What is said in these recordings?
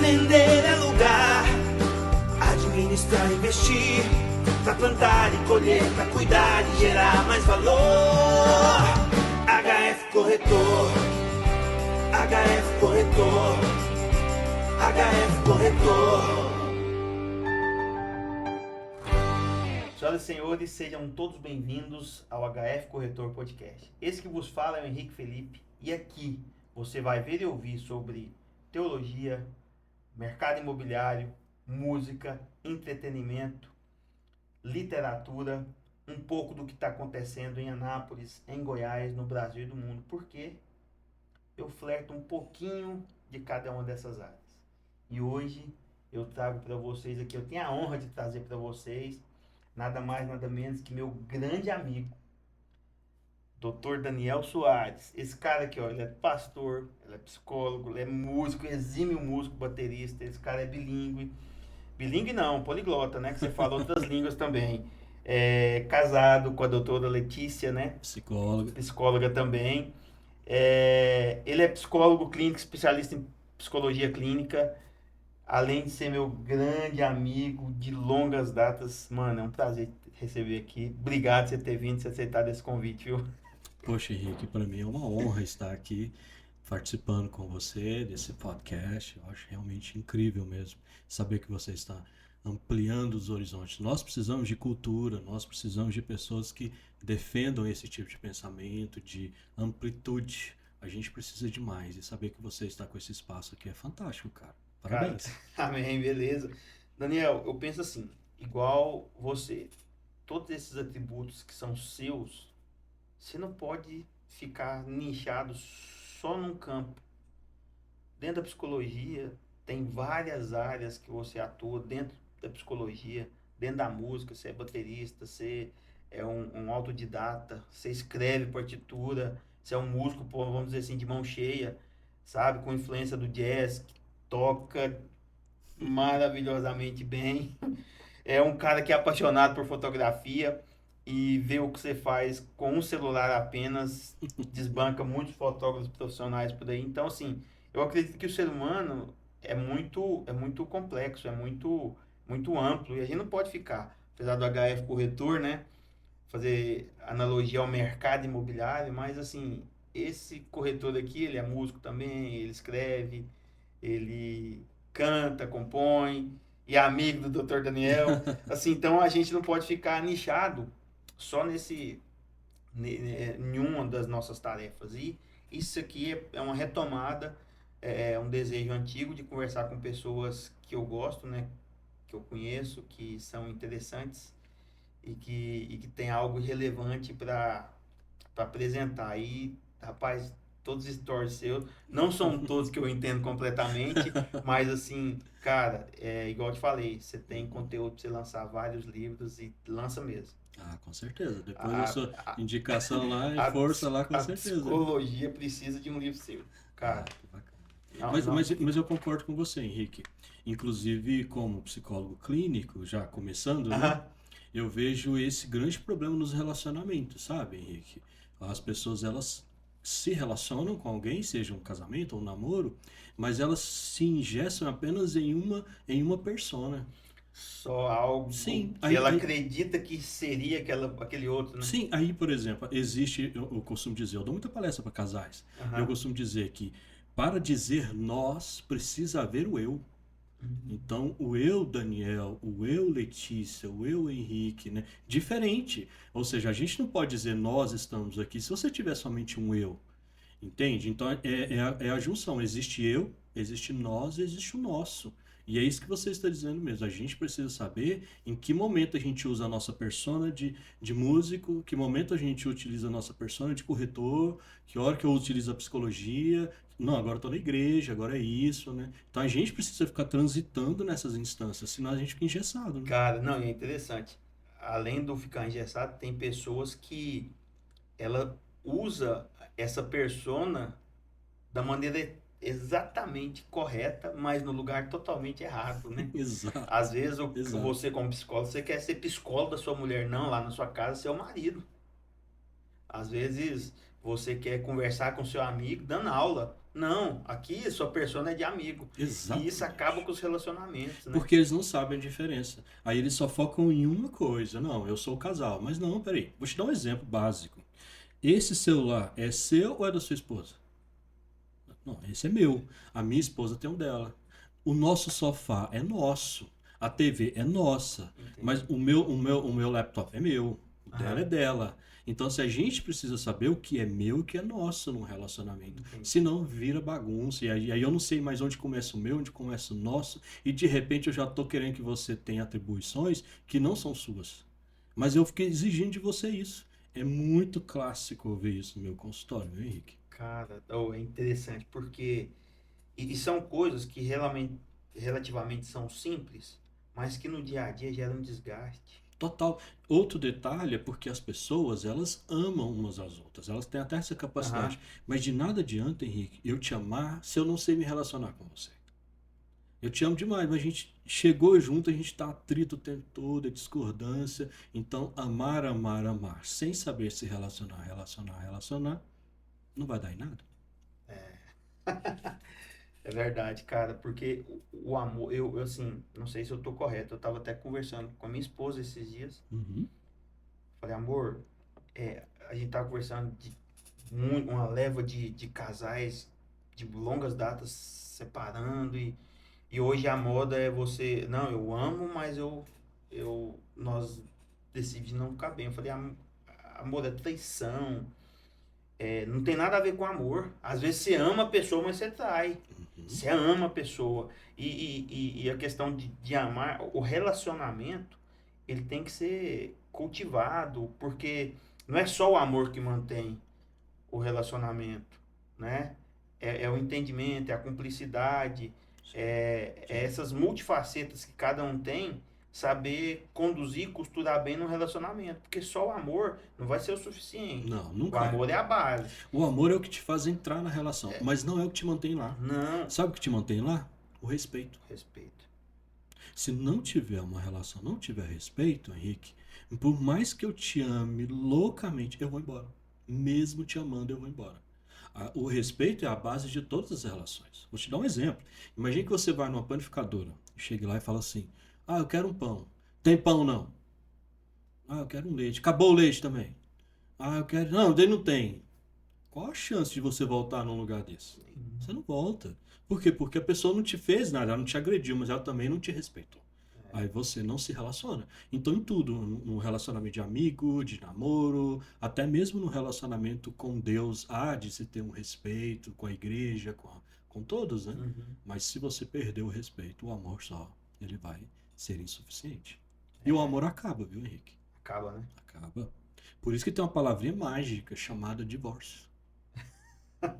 vender é lugar, administrar, investir, pra plantar e colher, pra cuidar e gerar mais valor. HF Corretor, HF Corretor, HF Corretor. Senhoras e senhores, sejam todos bem-vindos ao HF Corretor Podcast. Esse que vos fala é o Henrique Felipe e aqui você vai ver e ouvir sobre teologia, mercado imobiliário, música, entretenimento, literatura, um pouco do que está acontecendo em Anápolis, em Goiás, no Brasil e do mundo, porque eu flerto um pouquinho de cada uma dessas áreas. E hoje eu trago para vocês aqui, eu tenho a honra de trazer para vocês nada mais, nada menos que meu grande amigo, Dr. Daniel Soares. Esse cara aqui, ó, ele é pastor, ele é psicólogo, ele é músico, exímio músico, baterista. Esse cara é bilíngue. Bilíngue não, poliglota, né? Que você fala outras línguas também. É casado com a doutora Letícia, né? Psicóloga também. Ele é psicólogo clínico, especialista em psicologia clínica. Além de ser meu grande amigo de longas datas, mano, é um prazer receber aqui. Obrigado por você ter vindo, por aceitar esse convite, viu? Poxa, Henrique, para mim é uma honra estar aqui participando com você desse podcast. Eu acho realmente incrível mesmo saber que você está ampliando os horizontes. Nós precisamos de cultura, nós precisamos de pessoas que defendam esse tipo de pensamento, de amplitude. A gente precisa de mais e saber que você está com esse espaço aqui é fantástico, cara. Parabéns. Cara, amém, beleza. Daniel, eu penso assim, igual você, todos esses atributos que são seus, você não pode ficar nichado só num campo. Dentro da psicologia, tem várias áreas que você atua dentro da psicologia, dentro da música, você é baterista, você é um autodidata, você escreve partitura, você é um músico, vamos dizer assim, de mão cheia, sabe, com influência do jazz, que toca maravilhosamente bem. É um cara que é apaixonado por fotografia e vê o que você faz com um celular apenas, desbanca muitos fotógrafos profissionais por aí. Então, assim, eu acredito que o ser humano é muito complexo, é muito amplo, e a gente não pode ficar, apesar do HF Corretor, né, fazer analogia ao mercado imobiliário, mas, assim, esse corretor aqui, ele é músico também, ele escreve, ele canta, compõe, e é amigo do Dr. Daniel. Assim, então a gente não pode ficar nichado só em uma das nossas tarefas. E isso aqui é uma retomada, é um desejo antigo de conversar com pessoas que eu gosto, né, que eu conheço, que são interessantes e que tem algo relevante para apresentar. E, rapaz, todos os stories seus, não são todos que eu entendo completamente, mas assim, cara, igual eu te falei, você tem conteúdo para você lançar vários livros e lança mesmo. Ah, com certeza. Depois da sua indicação lá e força lá, com certeza. A psicologia precisa de um livro seu, cara. Que bacana. Mas eu concordo com você, Henrique. Inclusive, como psicólogo clínico, já começando, né? Eu vejo esse grande problema nos relacionamentos, sabe, Henrique? As pessoas, elas se relacionam com alguém, seja um casamento ou um namoro, mas elas se engessam apenas em uma persona. Só algo que ela acredita que seria aquele outro, né? Sim, aí, por exemplo, existe, eu costumo dizer, eu dou muita palestra para casais, eu costumo dizer que para dizer nós, precisa haver o eu. Então, o eu, Daniel, o eu, Letícia, o eu, Henrique, né? Diferente. Ou seja, a gente não pode dizer nós estamos aqui se você tiver somente um eu. Entende? Então, é a junção. Existe eu, existe nós, existe o nosso. E é isso que você está dizendo mesmo. A gente precisa saber em que momento a gente usa a nossa persona de músico, que momento a gente utiliza a nossa persona de corretor, que hora que eu utilizo a psicologia. Não, agora eu tô na igreja, agora é isso, né? Então a gente precisa ficar transitando nessas instâncias, senão a gente fica engessado, né? Cara, não, é interessante. Além do ficar engessado, tem pessoas que ela usa essa persona da maneira exatamente correta, mas no lugar totalmente errado, né? Exato. Às vezes você como psicólogo, você quer ser psicólogo da sua mulher, não, lá na sua casa, seu marido. Às vezes você quer conversar com seu amigo dando aula. Não, aqui sua persona é de amigo. Exatamente. E isso acaba com os relacionamentos, né? Porque eles não sabem a diferença. Aí eles só focam em uma coisa. Não, eu sou o casal. Mas não, peraí. Vou te dar um exemplo básico. Esse celular é seu ou é da sua esposa? Não, esse é meu. A minha esposa tem um dela. O nosso sofá é nosso. A TV é nossa. Entendi. Mas o meu laptop é meu. O dela é dela. Então, se a gente precisa saber o que é meu e o que é nosso num relacionamento. Entendi. Senão vira bagunça. E aí eu não sei mais onde começa o meu, onde começa o nosso. E de repente eu já tô querendo que você tenha atribuições que não são suas. Mas eu fiquei exigindo de você isso. É muito clássico ouvir isso no meu consultório, viu, Henrique? Cara, é interessante, porque e são coisas que relativamente são simples, mas que no dia a dia geram desgaste. Total. Outro detalhe é porque as pessoas, elas amam umas às outras. Elas têm até essa capacidade. Mas de nada adianta, Henrique, eu te amar se eu não sei me relacionar com você. Eu te amo demais, mas a gente chegou junto, a gente tá atrito o tempo todo, é discordância. Então, amar, amar, amar, sem saber se relacionar, não vai dar em nada. É verdade, cara, porque o amor, eu assim, não sei se eu tô correto, eu tava até conversando com a minha esposa esses dias. Uhum. Falei, amor, a gente tava conversando de uma leva de casais de longas datas separando e hoje a moda é você, não, eu amo, mas nós decidimos não ficar bem. Eu falei, amor, é traição, não tem nada a ver com amor. Às vezes você ama a pessoa, mas você trai. Você ama a pessoa. E a questão de amar, o relacionamento, ele tem que ser cultivado, porque não é só o amor que mantém o relacionamento, né? É o entendimento, é a cumplicidade, é essas multifacetas que cada um tem, saber conduzir, costurar bem no relacionamento, porque só o amor não vai ser o suficiente. Não, O nunca é. amor é a base. O amor é o que te faz entrar na relação, mas não é o que te mantém lá. Não. Sabe o que te mantém lá? O respeito. Respeito. Se não tiver uma relação, não tiver respeito, Henrique, por mais que eu te ame loucamente, eu vou embora. Mesmo te amando, eu vou embora. O respeito é a base de todas as relações. Vou te dar um exemplo. Imagine que você vai numa panificadora, chega lá e fala assim: ah, eu quero um pão. Tem pão não? Ah, eu quero um leite. Acabou o leite também. Ah, eu quero. Não, daí não tem. Qual a chance de você voltar num lugar desse? Você não volta. Por quê? Porque a pessoa não te fez nada, ela não te agrediu, mas ela também não te respeitou. Aí você não se relaciona. Então, em tudo, no relacionamento de amigo, de namoro, até mesmo no relacionamento com Deus, há de se ter um respeito com a igreja, com todos, né? Mas se você perder o respeito, o amor só, ele vai ser insuficiente. E o amor acaba, viu, Henrique? Acaba, né? Acaba. Por isso que tem uma palavrinha mágica chamada divórcio.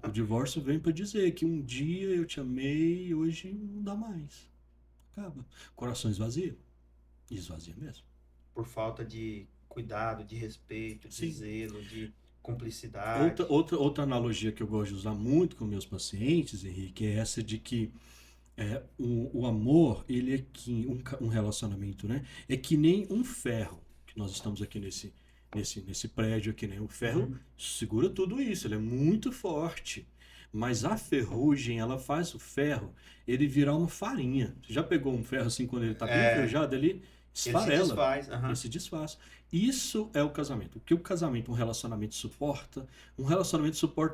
O divórcio vem para dizer que um dia eu te amei e hoje não dá mais. Acaba. Coração esvazia. Esvazia mesmo. Por falta de cuidado, de respeito, de Sim. zelo, de cumplicidade. Outra analogia que eu gosto de usar muito com meus pacientes, Henrique, é essa de que o amor, ele é que um relacionamento, né? É que nem um ferro, que nós estamos aqui nesse prédio aqui, né? O ferro segura tudo isso, ele é muito forte. Mas a ferrugem, ela faz o ferro, ele virar uma farinha. Você já pegou um ferro assim, quando ele está bem enferrujado, ele esfarela. Ele se desfaz. Ele se desfaz. Isso é o casamento. O que o casamento, um relacionamento suporta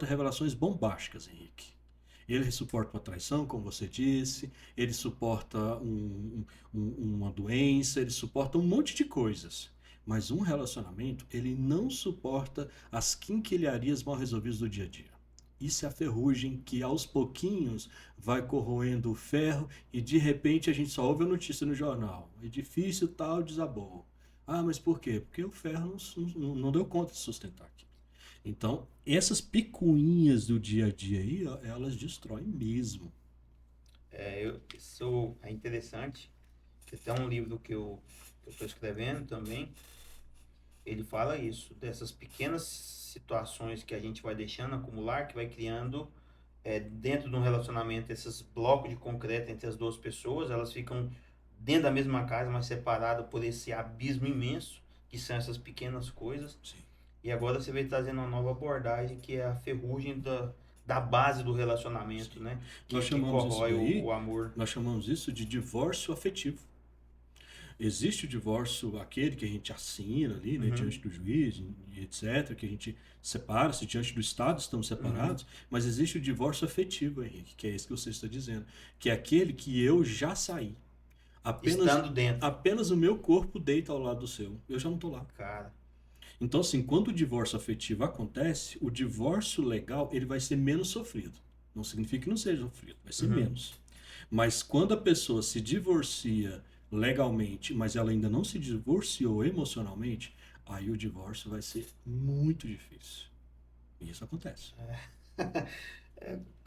revelações bombásticas, Henrique. Ele suporta uma traição, como você disse, ele suporta uma doença, ele suporta um monte de coisas. Mas um relacionamento, ele não suporta as quinquilharias mal resolvidas do dia a dia. Isso é a ferrugem que aos pouquinhos vai corroendo o ferro e de repente a gente só ouve a notícia no jornal. Edifício tal desabou. Ah, mas por quê? Porque o ferro não deu conta de sustentar aqui. Então, essas picuinhas do dia a dia aí, ó, elas destroem mesmo. Isso é interessante. Tem um livro que eu estou escrevendo também. Ele fala isso, dessas pequenas situações que a gente vai deixando acumular, que vai criando dentro de um relacionamento, esses blocos de concreto entre as duas pessoas, elas ficam dentro da mesma casa, mas separadas por esse abismo imenso, que são essas pequenas coisas. Sim. E agora você veio trazendo uma nova abordagem, que é a ferrugem da base do relacionamento, né? Nós Que chamamos isso corrói daí, o amor. nós chamamos isso de divórcio afetivo. Existe o divórcio, aquele que a gente assina ali, né, diante do juiz, e etc., que a gente separa, se diante do Estado estamos separados, mas existe o divórcio afetivo, Henrique, que é esse que você está dizendo, que é aquele que eu já saí. Estando dentro. Apenas o meu corpo deita ao lado do seu. Eu já não estou lá. Cara, Então, assim, quando o divórcio afetivo acontece, o divórcio legal ele vai ser menos sofrido. Não significa que não seja sofrido, vai ser menos. Mas quando a pessoa se divorcia legalmente, mas ela ainda não se divorciou emocionalmente, aí o divórcio vai ser muito difícil. E isso acontece.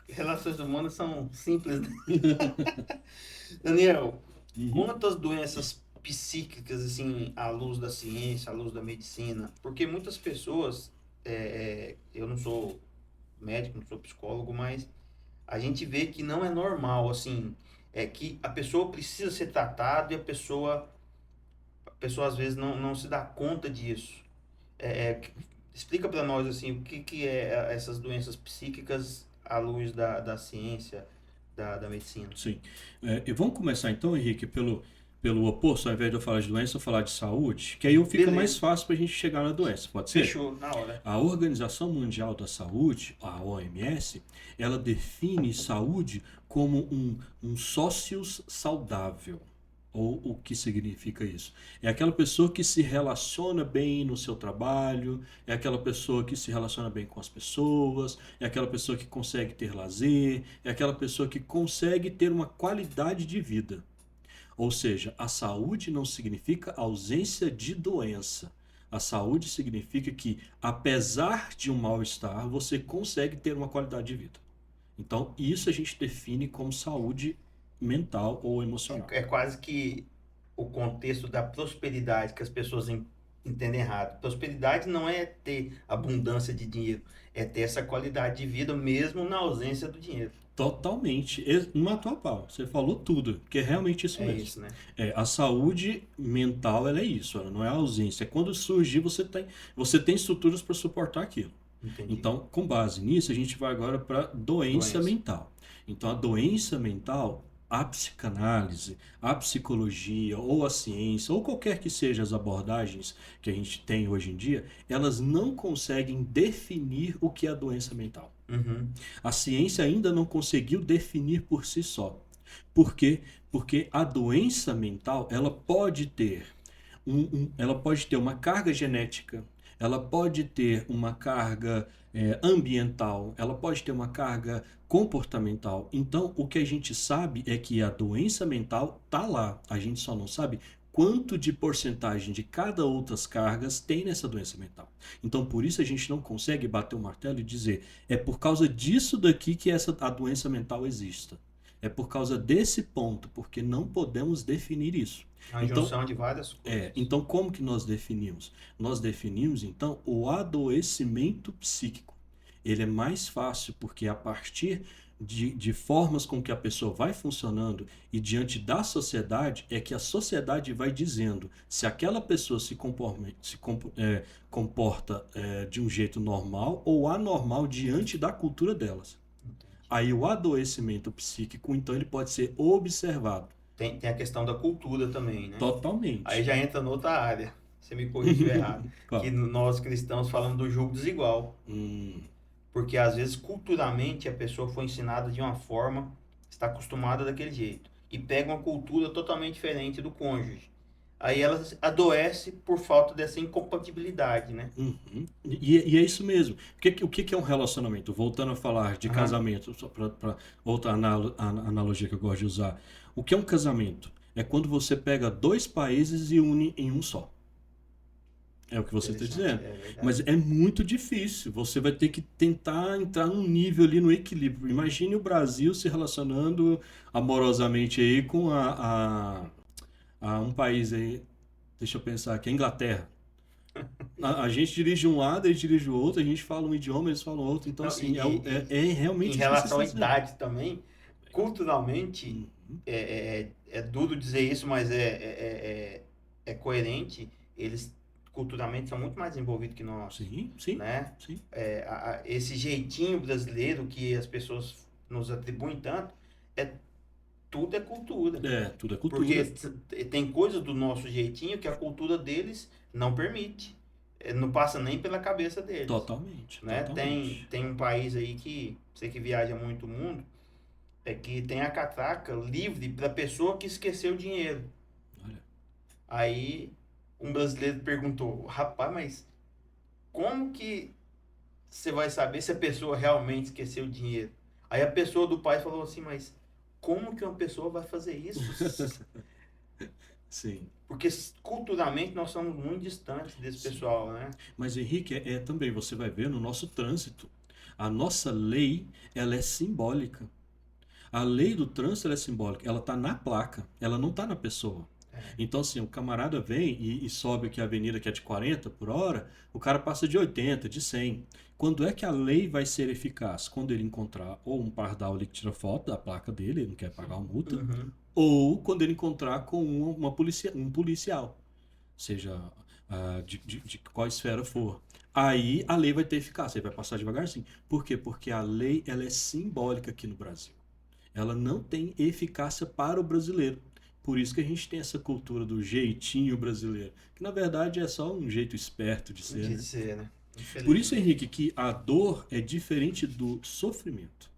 relações humanas são simples, né? Daniel, quantas doenças psíquicas, assim, à luz da ciência, à luz da medicina? Porque muitas pessoas, eu não sou médico, não sou psicólogo, mas a gente vê que não é normal, assim, que a pessoa precisa ser tratada e a pessoa às vezes não se dá conta disso. Explica para nós, assim, o que é essas doenças psíquicas à luz da ciência, da medicina. Sim. E vamos começar então, Henrique, pelo oposto, ao invés de eu falar de doença, eu falar de saúde, que aí fica Beleza. mais fácil para a gente chegar na doença, pode ser? Fechou, na hora. A Organização Mundial da Saúde, a OMS, ela define saúde como um sócios saudável. Ou o que significa isso? É aquela pessoa que se relaciona bem no seu trabalho, é aquela pessoa que se relaciona bem com as pessoas, é aquela pessoa que consegue ter lazer, é aquela pessoa que consegue ter uma qualidade de vida. Ou seja, a saúde não significa ausência de doença. A saúde significa que, apesar de um mal-estar, você consegue ter uma qualidade de vida. Então, isso a gente define como saúde mental ou emocional. É quase que o contexto da prosperidade que as pessoas entendem errado. Prosperidade não é ter abundância de dinheiro, é ter essa qualidade de vida mesmo na ausência do dinheiro. Totalmente. Matou a pau. Você falou tudo, que é realmente isso mesmo. Isso, né? A saúde mental, ela é isso, ela não é a ausência. É quando surgir, você tem estruturas para suportar aquilo. Entendi. Então, com base nisso, a gente vai agora para doença mental. Então, a doença mental, a psicanálise, a psicologia ou a ciência, ou qualquer que sejam as abordagens que a gente tem hoje em dia, elas não conseguem definir o que é a doença mental. A ciência ainda não conseguiu definir por si só. Por quê? Porque a doença mental, ela pode ter uma carga genética, ela pode ter uma carga ambiental, ela pode ter uma carga comportamental. Então, o que a gente sabe é que a doença mental está lá. A gente só não sabe quanto de porcentagem de cada outras cargas tem nessa doença mental. Então, por isso a gente não consegue bater o martelo e dizer é por causa disso daqui que a doença mental exista. É por causa desse ponto, porque não podemos definir isso. A junção de várias coisas. Então, como que nós definimos? Nós definimos, então, o adoecimento psíquico. Ele é mais fácil, porque a partir de formas com que a pessoa vai funcionando e diante da sociedade, é que a sociedade vai dizendo se aquela pessoa se comporta de um jeito normal ou anormal diante da cultura delas. Aí o adoecimento psíquico, então, ele pode ser observado. Tem a questão da cultura também, né? Totalmente. Aí já entra noutra área. Você me corrigiu errado. Claro. Que nós cristãos falamos do julgo desigual. Porque às vezes culturalmente a pessoa foi ensinada de uma forma, está acostumada daquele jeito. E pega uma cultura totalmente diferente do cônjuge. Aí ela adoece por falta dessa incompatibilidade, né? E é isso mesmo. O que é um relacionamento? Voltando a falar de casamento, só para outra analogia que eu gosto de usar. O que é um casamento? É quando você pega dois países e une em um só. É o que você está dizendo. Mas é muito difícil. Você vai ter que tentar entrar num nível ali no equilíbrio. Imagine o Brasil se relacionando amorosamente aí com um país aí, deixa eu pensar aqui, a Inglaterra. A gente dirige um lado, eles dirigem o outro, a gente fala um idioma, eles falam outro. Então, assim, é realmente... Em relação à idade também, culturalmente, é duro dizer isso, mas é coerente. Eles culturalmente são muito mais desenvolvidos que nós, Sim, sim, né? sim. Esse jeitinho brasileiro que as pessoas nos atribuem tanto, tudo é cultura. Tudo é cultura. Porque tem coisas do nosso jeitinho que a cultura deles não permite. Não passa nem pela cabeça deles. Totalmente, Né? totalmente. Tem um país aí que, você que viaja muito o mundo, que tem a catraca livre para pessoa que esqueceu o dinheiro. Olha. Aí um brasileiro perguntou, rapaz, mas como que você vai saber se a pessoa realmente esqueceu o dinheiro? Aí a pessoa do país falou assim, mas como que uma pessoa vai fazer isso? Sim. Porque culturalmente nós somos muito distantes desse pessoal, né? Mas, Henrique, também você vai ver no nosso trânsito. A nossa lei, ela é simbólica. A lei do trânsito ela é simbólica. Ela está na placa, ela não está na pessoa. Então, assim, o camarada vem e sobe aqui a avenida que é de 40 por hora, o cara passa de 80, de 100. Quando é que a lei vai ser eficaz? Quando ele encontrar ou um pardal ali que tira foto da placa dele, ele não quer pagar uma multa, ou quando ele encontrar com um policial, seja de qual esfera for. Aí a lei vai ter eficácia, ele vai passar devagarzinho. Por quê? Porque a lei ela é simbólica aqui no Brasil. Ela não tem eficácia para o brasileiro. Por isso que a gente tem essa cultura do jeitinho brasileiro, que na verdade é só um jeito esperto de ser. De ser, né? Por isso, Henrique, que a dor é diferente do sofrimento.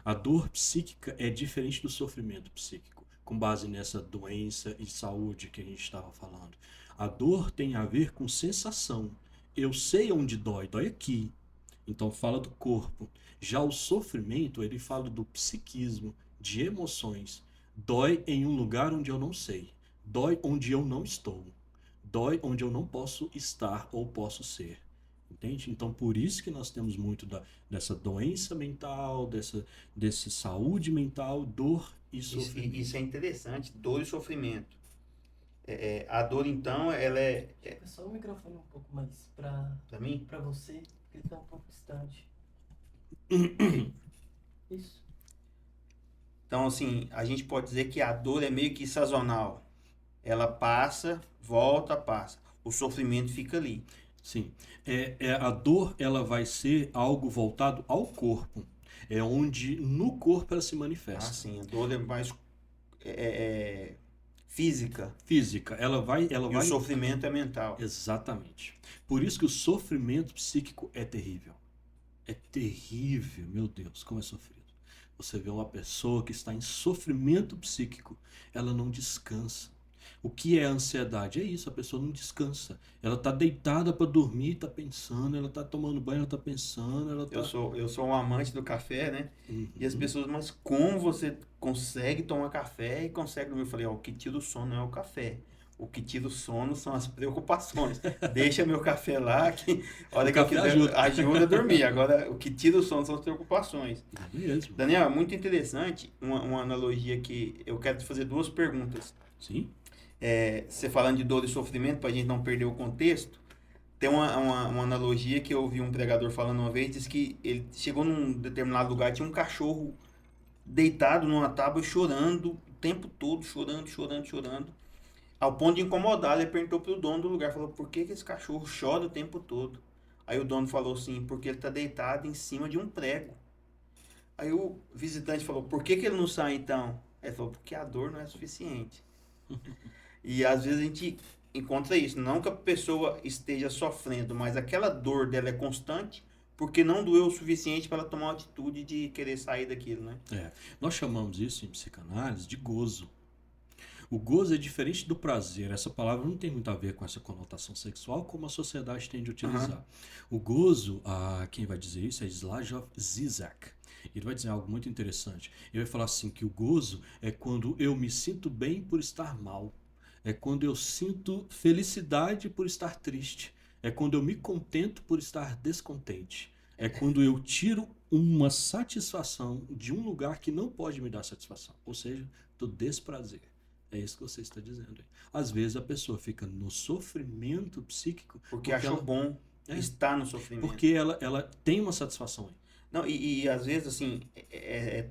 A dor psíquica é diferente do sofrimento psíquico, com base nessa doença e saúde que a gente estava falando. A dor tem a ver com sensação. Eu sei onde dói, dói aqui. Então fala do corpo. Já o sofrimento, ele fala do psiquismo, de emoções. Dói em um lugar onde eu não sei. Dói onde eu não estou. Dói onde eu não posso estar ou posso ser. Entende? Então, por isso que nós temos muito dessa doença mental, dessa saúde mental, dor e sofrimento. Isso é interessante, dor e sofrimento. A dor, então, ela é... Só o microfone um pouco mais pra mim? Pra você, porque ele tá um pouco distante. Isso. Então, assim, a gente pode dizer que a dor é meio que sazonal. Ela passa, volta, passa. O sofrimento fica ali. Sim. A dor ela vai ser algo voltado ao corpo. É onde no corpo ela se manifesta. Sim. A dor é mais física. Física. Ela vai... O sofrimento é mental. Exatamente. Por isso que o sofrimento psíquico é terrível. É terrível. Meu Deus, como é sofrido. Você vê uma pessoa que está em sofrimento psíquico, ela não descansa. O que é a ansiedade? É isso, a pessoa não descansa. Ela está deitada para dormir, está pensando, ela está tomando banho, ela está pensando. Eu sou um amante do café, né? E as pessoas, mas como você consegue tomar café e consegue dormir? Eu falei, o que tira o sono não é o café. O que tira o sono são as preocupações. Deixa meu café lá, que olha que eu quiser, ajuda a dormir. Agora, o que tira o sono são as preocupações. É mesmo. Daniel, é muito interessante uma analogia que eu quero te fazer duas perguntas. Sim. Você falando de dor e sofrimento, para a gente não perder o contexto, tem uma analogia que eu ouvi um pregador falando uma vez, diz que ele chegou num determinado lugar, tinha um cachorro deitado numa tábua chorando o tempo todo, chorando. Ao ponto de incomodar, ele perguntou pro dono do lugar, falou, por que esse cachorro chora o tempo todo? Aí o dono falou assim, porque ele tá deitado em cima de um prego. Aí o visitante falou, por que ele não sai então? Ele falou, porque a dor não é suficiente. E às vezes a gente encontra isso, não que a pessoa esteja sofrendo, mas aquela dor dela é constante, porque não doeu o suficiente para ela tomar uma atitude de querer sair daquilo, né? Nós chamamos isso em psicanálise de gozo. O gozo é diferente do prazer. Essa palavra não tem muito a ver com essa conotação sexual como a sociedade tende a utilizar. O gozo, quem vai dizer isso é Slavoj Zizek. Ele vai dizer algo muito interessante. Ele vai falar assim que o gozo é quando eu me sinto bem por estar mal. É quando eu sinto felicidade por estar triste. É quando eu me contento por estar descontente. É quando eu tiro uma satisfação de um lugar que não pode me dar satisfação. Ou seja, do desprazer. É isso que você está dizendo. Às vezes a pessoa fica no sofrimento psíquico... Porque achou bom estar no sofrimento. Porque ela tem uma satisfação. Não, e às vezes, assim, é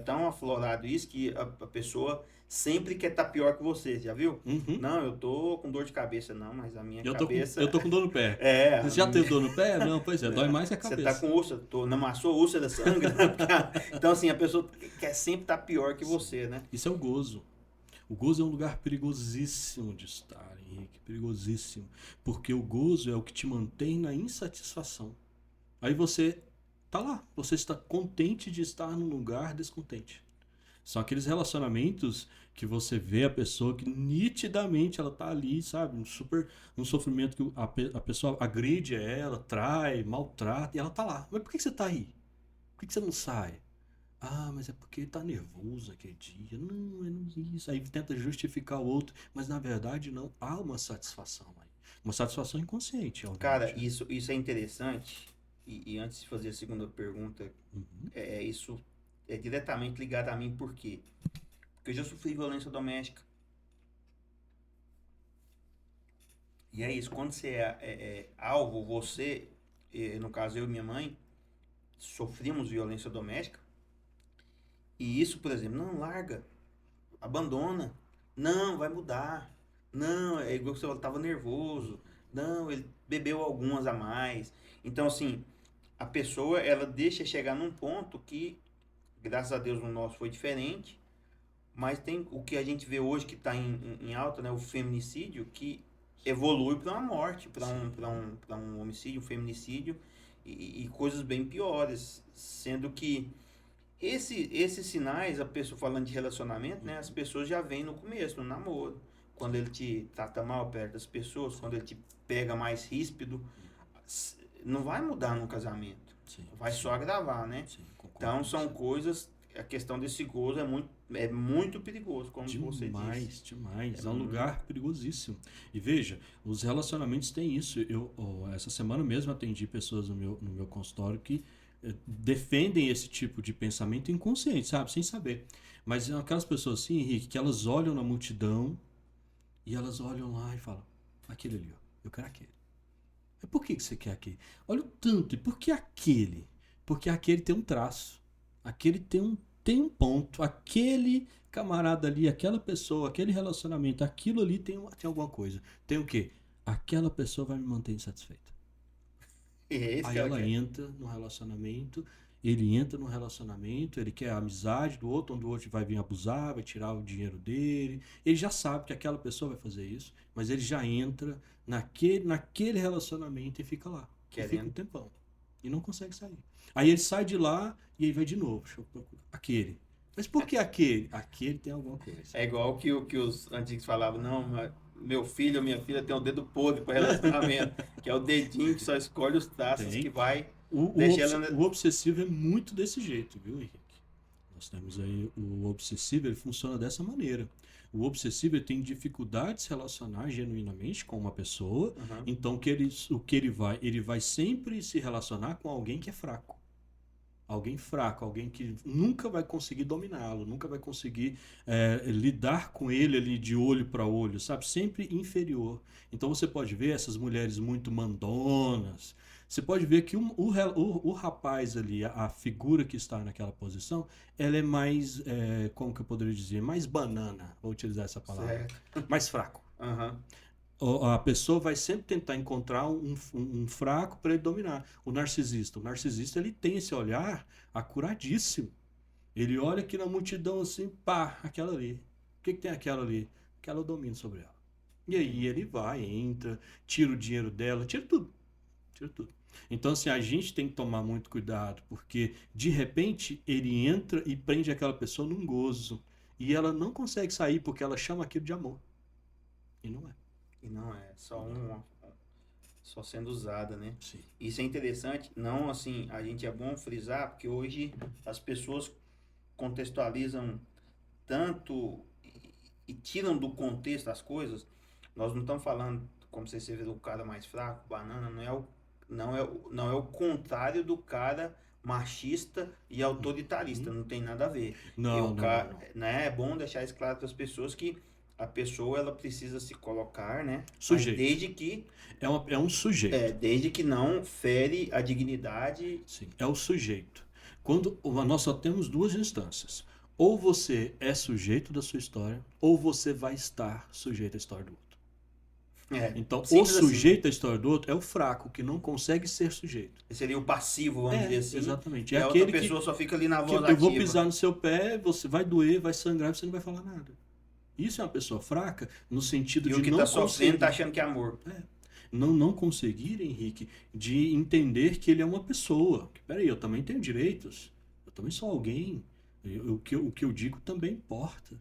tão aflorado isso que a pessoa sempre quer estar pior que você, já viu? Uhum. Não, eu tô com dor de cabeça, não, mas a minha Eu cabeça. tô com dor no pé. É, Você a já teve minha. dor no pé? Não, pois é, dói mais que a Você tá cabeça. com úlcera, não amassou úlcera sangue, né? Então, assim, a pessoa quer sempre estar pior que você, né? Isso é o gozo. O gozo é um lugar perigosíssimo de estar, Henrique, perigosíssimo. Porque o gozo é o que te mantém na insatisfação. Aí você tá lá, você está contente de estar num lugar descontente. São aqueles relacionamentos que você vê a pessoa que nitidamente ela tá ali, sabe? Um sofrimento que a pessoa agride ela, trai, maltrata, e ela tá lá. Mas por que você tá aí? Por que você não sai? Ah, mas é porque ele tá nervoso aquele dia. Não, é não isso. Aí tenta justificar o outro, mas na verdade não. Há uma satisfação aí. Uma satisfação inconsciente, Cara, obviamente. isso é interessante. E antes de fazer a segunda pergunta, Uhum. isso é diretamente ligado a mim, por quê? Porque eu já sofri violência doméstica. E é isso, quando você é alvo, você, no caso eu e minha mãe, sofrimos violência doméstica. E isso, por exemplo, não larga, abandona, não, vai mudar, não, é igual que você estava nervoso, não, ele bebeu algumas a mais. Então, assim, a pessoa, ela deixa chegar num ponto que, graças a Deus, o nosso foi diferente, mas tem o que a gente vê hoje que está em alta, né, o feminicídio, que evolui para uma morte, para um homicídio, um feminicídio e coisas bem piores, sendo que esses sinais, a pessoa falando de relacionamento, né, as pessoas já veem no começo, no namoro, quando ele te trata mal perto das pessoas, quando ele te pega mais ríspido, não vai mudar no casamento, Sim, vai sim, só agravar, né? sim, concordo Então com são você. coisas, a questão desse gozo é muito perigoso, como você Demais, disse. demais. É É um lugar perigosíssimo. E veja, os relacionamentos têm isso. Essa semana mesmo atendi pessoas no meu consultório que defendem esse tipo de pensamento inconsciente, sabe? Sem saber. Mas são aquelas pessoas assim, Henrique, que elas olham na multidão e elas olham lá e falam: aquele ali, ó, eu quero aquele. Mas por que você quer aquele? Olha o tanto. E por que aquele? Porque aquele tem um traço. Aquele tem um ponto. Aquele camarada ali, aquela pessoa, aquele relacionamento, aquilo ali tem alguma coisa. Tem o quê? Aquela pessoa vai me manter insatisfeita. É esse Aí que ela ela quer. entra no relacionamento, ele entra no relacionamento, ele quer a amizade do outro, onde o outro vai vir abusar, vai tirar o dinheiro dele. Ele já sabe que aquela pessoa vai fazer isso, mas ele já entra naquele relacionamento e fica lá. E fica um Querendo. tempão. E não consegue sair. Aí ele sai de lá e aí vai de novo. Deixa eu procurar. Aquele. Mas por que aquele? Aquele tem alguma coisa. É igual que os antigos falavam, não, meu filho ou minha filha tem o dedo podre para relacionamento, que é o dedinho que só escolhe os traços que Tem. vai O, deixar obs- ela. o obsessivo é muito desse jeito, viu, Henrique? Nós temos aí o obsessivo, ele funciona dessa maneira. O obsessivo ele tem dificuldade de se relacionar genuinamente com uma pessoa, Uhum. então o que ele vai sempre se relacionar com alguém que é fraco. Alguém fraco, alguém que nunca vai conseguir dominá-lo, nunca vai conseguir lidar com ele ali de olho para olho, sabe? Sempre inferior. Então você pode ver essas mulheres muito mandonas. Você pode ver que o rapaz ali, a figura que está naquela posição, ela é mais, como que eu poderia dizer, mais banana, vou utilizar essa palavra, Certo. mais fraco. Uhum. A pessoa vai sempre tentar encontrar um fraco para ele dominar. O narcisista ele tem esse olhar acuradíssimo. Ele olha aqui na multidão assim, pá, aquela ali. O que tem aquela ali? Aquela eu domino sobre ela. E aí ele vai, entra, tira o dinheiro dela, tira tudo. Tira tudo. Então, assim, a gente tem que tomar muito cuidado, porque de repente ele entra e prende aquela pessoa num gozo. E ela não consegue sair porque ela chama aquilo de amor. E não é. E não é só sendo usada, né? Sim. Isso é interessante, não assim, a gente é bom frisar, porque hoje as pessoas contextualizam tanto e tiram do contexto as coisas. Nós não estamos falando, como você vê, do cara mais fraco, banana, não é o contrário do cara machista e autoritarista, não tem nada a ver. Não, não, Cara, não. né, é bom deixar isso claro para as pessoas que a pessoa ela precisa se colocar, né? Sujeito. Mas desde que É um sujeito. desde que não fere a dignidade. Sim, é o sujeito. Quando nós só temos duas instâncias. Ou você é sujeito da sua história, ou você vai estar sujeito à história do outro. Então, o simples sujeito à história do outro é o fraco, que não consegue ser sujeito. assim. Seria o passivo, vamos dizer assim. Exatamente. E É a outra aquele pessoa só fica ali na que voz eu vou ativa. pisar no seu pé, você vai doer, vai sangrar e você não vai falar nada. Isso é uma pessoa fraca no sentido E de o que não tá sofrendo tá conseguir, achando que é amor. não conseguir, Henrique, de entender que ele é uma pessoa. Que, peraí, eu também tenho direitos. Eu também sou alguém. O que eu digo também importa.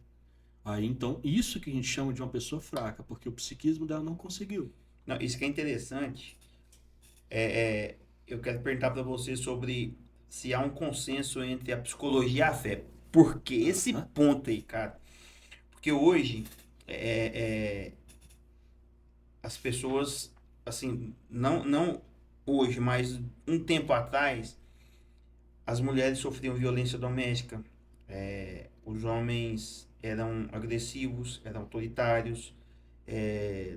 Aí, então, isso que a gente chama de uma pessoa fraca, porque o psiquismo dela não conseguiu. Não, isso que é interessante. Eu quero perguntar para você sobre se há um consenso entre a psicologia e a fé. Por que esse ponto aí, cara? Porque hoje as pessoas, assim, não hoje, mas um tempo atrás, as mulheres sofriam violência doméstica, os homens eram agressivos, eram autoritários,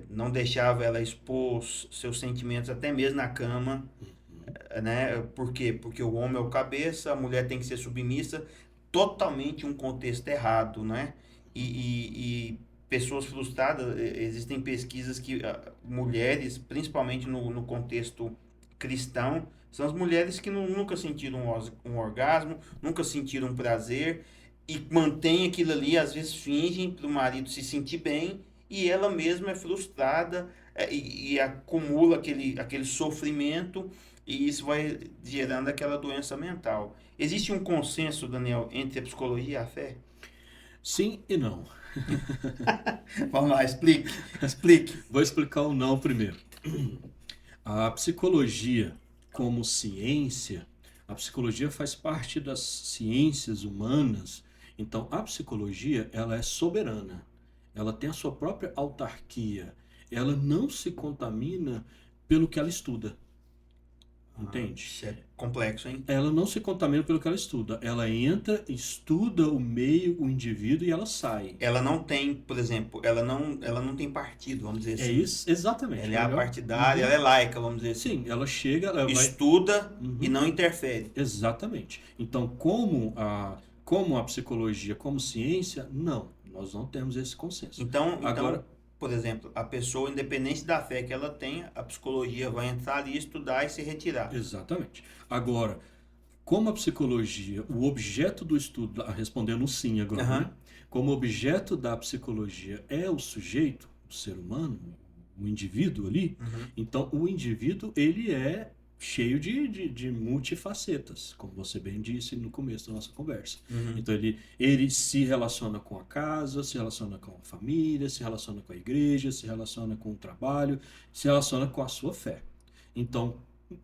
não deixava ela expor seus sentimentos até mesmo na cama, né? Por quê? Porque o homem é o cabeça, a mulher tem que ser submissa, totalmente um contexto errado, né? E pessoas frustradas, existem pesquisas que mulheres, principalmente no contexto cristão, são as mulheres que nunca sentiram um orgasmo, nunca sentiram prazer e mantêm aquilo ali, às vezes fingem para o marido se sentir bem e ela mesma é frustrada e acumula aquele sofrimento e isso vai gerando aquela doença mental. Existe um consenso, Daniel, entre a psicologia e a fé? Sim e não. Vamos lá, explique. Vou explicar o não primeiro. A psicologia como ciência, a psicologia faz parte das ciências humanas, então a psicologia ela é soberana, ela tem a sua própria autarquia, ela não se contamina pelo que ela estuda. Entende? Isso é complexo, hein? Ela não se contamina pelo que ela estuda. Ela entra, estuda o meio, o indivíduo e ela sai. Ela não tem, por exemplo, ela não tem partido, vamos dizer assim. É isso, exatamente. Ela é apartidária, ela é laica, vamos dizer assim. Sim, ela chega, ela vai... Estuda e não interfere. Exatamente. Então, como a psicologia, como ciência, não. Nós não temos esse consenso. Então, Agora, por exemplo, a pessoa, independente da fé que ela tenha, a psicologia vai entrar ali, estudar e se retirar. exatamente. Agora, como a psicologia, o objeto do estudo, respondendo sim agora, né? Como objeto da psicologia é o sujeito, o ser humano, o indivíduo ali, então o indivíduo ele é cheio de multifacetas, como você bem disse no começo da nossa conversa. Então ele se relaciona com a casa, se relaciona com a família, se relaciona com a igreja, se relaciona com o trabalho, se relaciona com a sua fé. Então,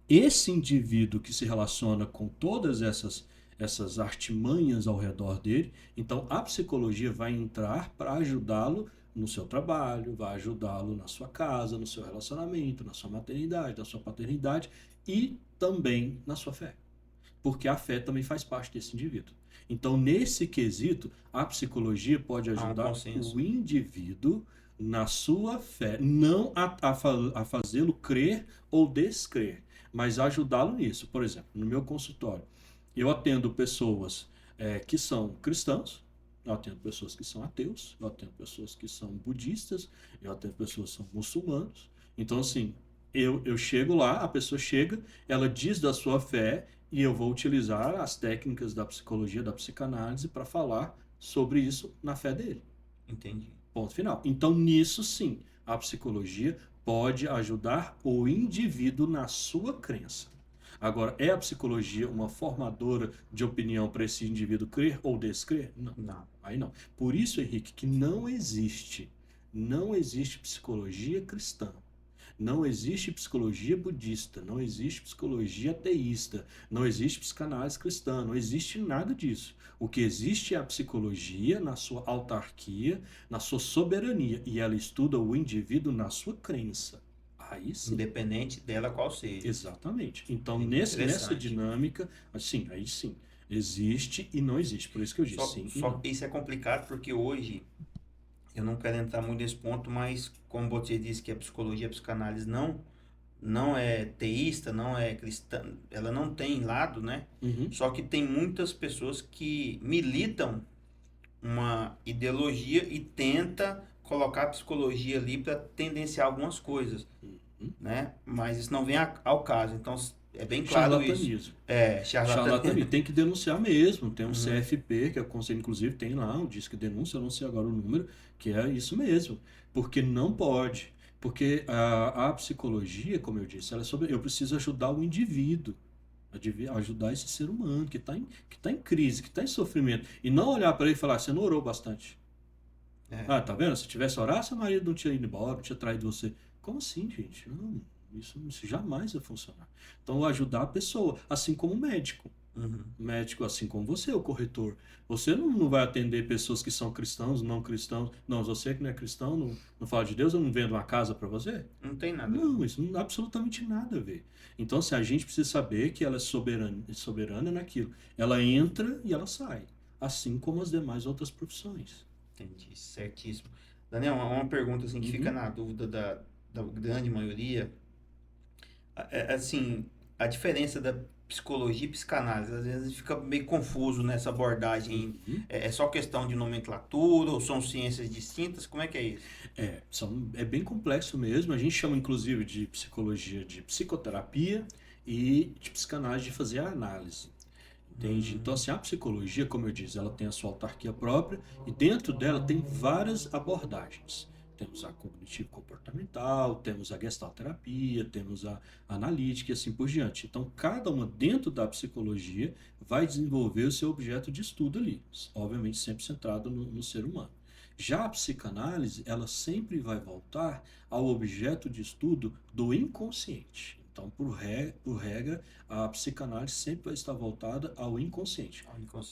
esse indivíduo que se relaciona com todas essas artimanhas ao redor dele, então a psicologia vai entrar para ajudá-lo no seu trabalho, vai ajudá-lo na sua casa, no seu relacionamento, na sua maternidade, na sua paternidade e também na sua fé. Porque a fé também faz parte desse indivíduo. Então, nesse quesito, a psicologia pode ajudar o indivíduo na sua fé, não a fazê-lo crer ou descrer, mas ajudá-lo nisso. Por exemplo, no meu consultório, eu atendo pessoas que são cristãos, eu atendo pessoas que são ateus, eu atendo pessoas que são budistas, eu atendo pessoas que são muçulmanos. Então, assim, eu chego lá, a pessoa chega, ela diz da sua fé e eu vou utilizar as técnicas da psicologia, da psicanálise para falar sobre isso na fé dele. Entendi. Ponto final. Então, nisso sim, a psicologia pode ajudar o indivíduo na sua crença. Agora, é a psicologia uma formadora de opinião para esse indivíduo crer ou descrer? Não. Aí não. Por isso, Henrique, que não existe psicologia cristã. Não existe psicologia budista, não existe psicologia ateísta, não existe psicanálise cristã, não existe nada disso. O que existe é a psicologia na sua autarquia, na sua soberania, e ela estuda o indivíduo na sua crença. Aí sim. Independente dela qual seja. Exatamente. Então, nessa dinâmica, assim, aí sim, existe e não existe. Por isso que eu disse sim e não. Isso é complicado porque hoje eu não quero entrar muito nesse ponto, mas como você disse que a psicologia, a psicanálise não é teísta, não é cristã, ela não tem lado, né? Uhum. Só que tem muitas pessoas que militam uma ideologia e tenta colocar a psicologia ali para tendenciar algumas coisas, né? Mas isso não vem ao caso. Então é bem claro isso. Charlatanismo. Charlatanismo. Tem que denunciar mesmo. Tem um CFP, que é o Conselho, inclusive, tem lá um disco de denúncia, eu não sei agora o número, que é isso mesmo. Porque não pode. Porque a psicologia, como eu disse, ela é sobre. Eu preciso ajudar o indivíduo. Ajudar esse ser humano que está em crise, que está em sofrimento. E não olhar para ele e falar, você não orou bastante. Tá vendo? Se tivesse orado, seu marido não tinha ido embora, não tinha traído você. Como assim, gente? Não, isso jamais vai funcionar. Então, ajudar a pessoa, assim como o médico. O médico, assim como você, o corretor. Você não vai atender pessoas que são cristãos, não cristãos. Não, você que não é cristão, não fala de Deus, eu não vendo uma casa para você? Não tem nada. Não, isso não tem absolutamente nada a ver. Então, assim, a gente precisa saber que ela é soberana naquilo. Ela entra e ela sai. Assim como as demais outras profissões. Entendi, certíssimo. Daniel, uma pergunta assim, que fica na dúvida da grande maioria. Assim, a diferença da psicologia e psicanálise, às vezes fica meio confuso nessa abordagem. É só questão de nomenclatura ou são ciências distintas? Como é que é isso? É bem complexo mesmo. A gente chama, inclusive, de psicologia de psicoterapia e de psicanálise de fazer a análise. Entende? Então, assim, a psicologia, como eu disse, ela tem a sua autarquia própria e dentro dela tem várias abordagens. Temos a cognitivo-comportamental, temos a gestalterapia, temos a analítica e assim por diante. Então, cada uma dentro da psicologia vai desenvolver o seu objeto de estudo ali, obviamente sempre centrado no ser humano. Já a psicanálise, ela sempre vai voltar ao objeto de estudo do inconsciente. Então, por regra, a psicanálise sempre vai estar voltada ao inconsciente.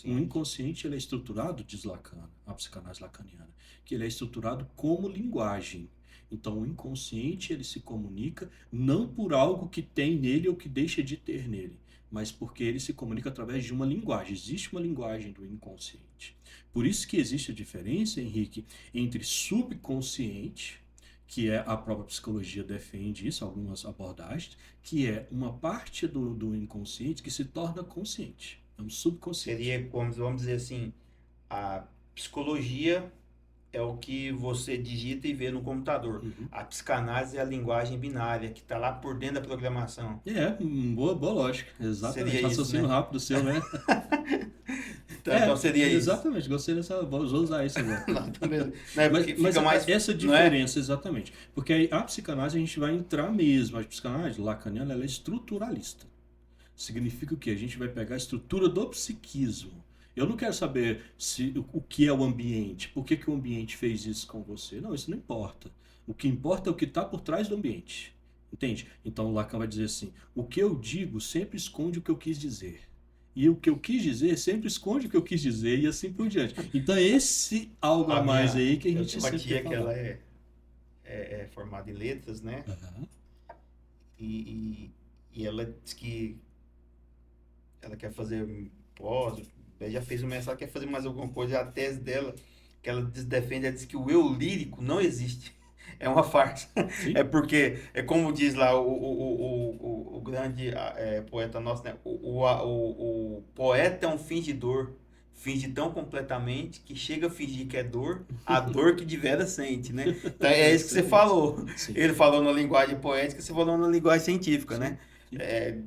O inconsciente ele é estruturado, diz Lacan, a psicanálise lacaniana, que ele é estruturado como linguagem. Então, o inconsciente ele se comunica não por algo que tem nele ou que deixa de ter nele, mas porque ele se comunica através de uma linguagem. Existe uma linguagem do inconsciente. Por isso que existe a diferença, Henrique, entre subconsciente, que é a própria psicologia defende isso, algumas abordagens, que é uma parte do inconsciente que se torna consciente. É um subconsciente. Seria, vamos dizer assim, a psicologia é o que você digita e vê no computador. A psicanálise é a linguagem binária, que está lá por dentro da programação. Boa lógica. Exatamente. Seria Raciocínio isso, né? rápido seu, né? Então seria isso. Exatamente, gostei dessa. Vou usar isso agora. Mas mais, essa diferença, exatamente. Porque aí, a psicanálise a gente vai entrar mesmo. A psicanálise lacaniana ela é estruturalista. Significa o quê? A gente vai pegar a estrutura do psiquismo. Eu não quero saber o que é o ambiente, por que o ambiente fez isso com você. Não, isso não importa. O que importa é o que está por trás do ambiente. Entende? Então o Lacan vai dizer assim: o que eu digo sempre esconde o que eu quis dizer. E o que eu quis dizer sempre esconde o que eu quis dizer e assim por diante. Então esse algo a mais aí que a gente sempre fala. Que ela é formada em letras, né? E ela diz que ela quer fazer pós, já fez uma ela quer fazer mais alguma coisa. A tese dela, que ela defende, ela diz que o eu lírico não existe. É uma farsa. Sim. É porque, é como diz lá o grande poeta nosso, né? O poeta é um fingidor. Finge tão completamente que chega a fingir que é dor, a dor que de vera sente, né? Então é isso que você falou. Sim. Ele falou na linguagem poética, você falou na linguagem científica, né?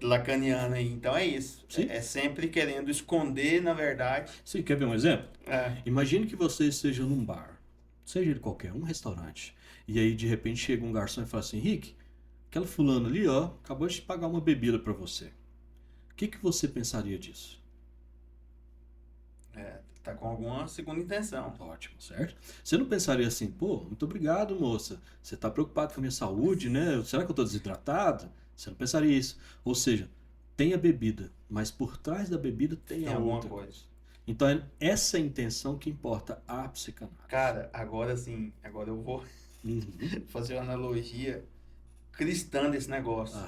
Lacaniana. Então é isso. É sempre querendo esconder, na verdade. Sim, quer ver um exemplo? Imagine que você esteja num bar, seja ele qualquer, um restaurante. E aí, de repente, chega um garçom e fala assim: Henrique, aquela fulana ali, ó, acabou de pagar uma bebida para você. O que você pensaria disso? Tá com alguma segunda intenção. Ótimo, certo? Você não pensaria assim: pô, muito obrigado, moça. Você tá preocupado com a minha saúde, né? Será que eu tô desidratado? Você não pensaria isso. Ou seja, tem a bebida, mas por trás da bebida tem a outra coisa. Então, é essa intenção que importa a psicanálise. Cara, agora sim, agora eu vou fazer uma analogia cristã desse negócio.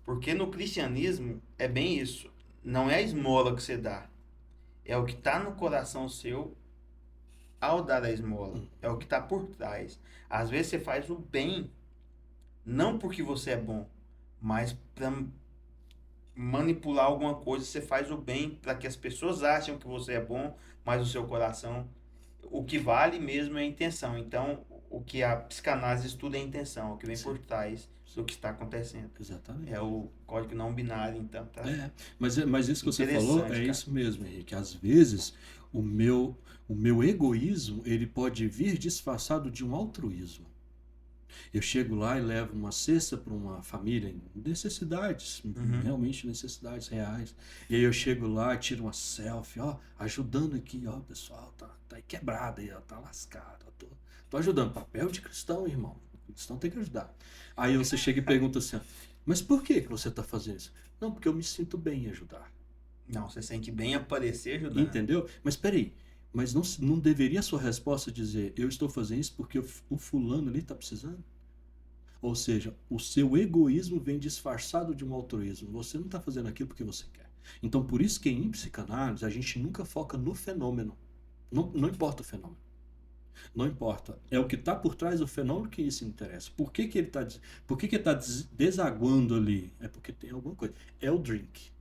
Porque no cristianismo é bem isso. Não é a esmola que você dá. É o que está no coração seu ao dar a esmola. É o que está por trás. Às vezes você faz o bem, não porque você é bom, mas para manipular alguma coisa, você faz o bem para que as pessoas achem que você é bom, mas o seu coração, o que vale mesmo é a intenção. Então, o que a psicanálise estuda é a intenção, o que vem Sim. por trás do que está acontecendo. Exatamente. É o código não binário, então. Tá? Mas isso que você falou Interessante, cara. isso mesmo, Henrique. Às vezes, o meu egoísmo, ele pode vir disfarçado de um altruísmo. Eu chego lá e levo uma cesta para uma família em necessidades, realmente necessidades reais. E aí eu chego lá, tiro uma selfie, ó, ajudando aqui, ó, pessoal, tá aí quebrado aí, ó, tá lascado. Tô ajudando. Papel de cristão, irmão. O cristão tem que ajudar. Aí você chega e pergunta assim, ó, mas por que você tá fazendo isso? Não, porque eu me sinto bem em ajudar. Não, você sente bem aparecer ajudando. Entendeu? Mas peraí, mas não deveria a sua resposta dizer, eu estou fazendo isso porque o fulano ali está precisando? Ou seja, o seu egoísmo vem disfarçado de um altruísmo. Você não está fazendo aquilo porque você quer. Então, por isso que em psicanálise a gente nunca foca no fenômeno. Não importa o fenômeno. Não importa. É o que está por trás do fenômeno que isso interessa. Por que ele está desaguando ali? É porque tem alguma coisa. É o drink.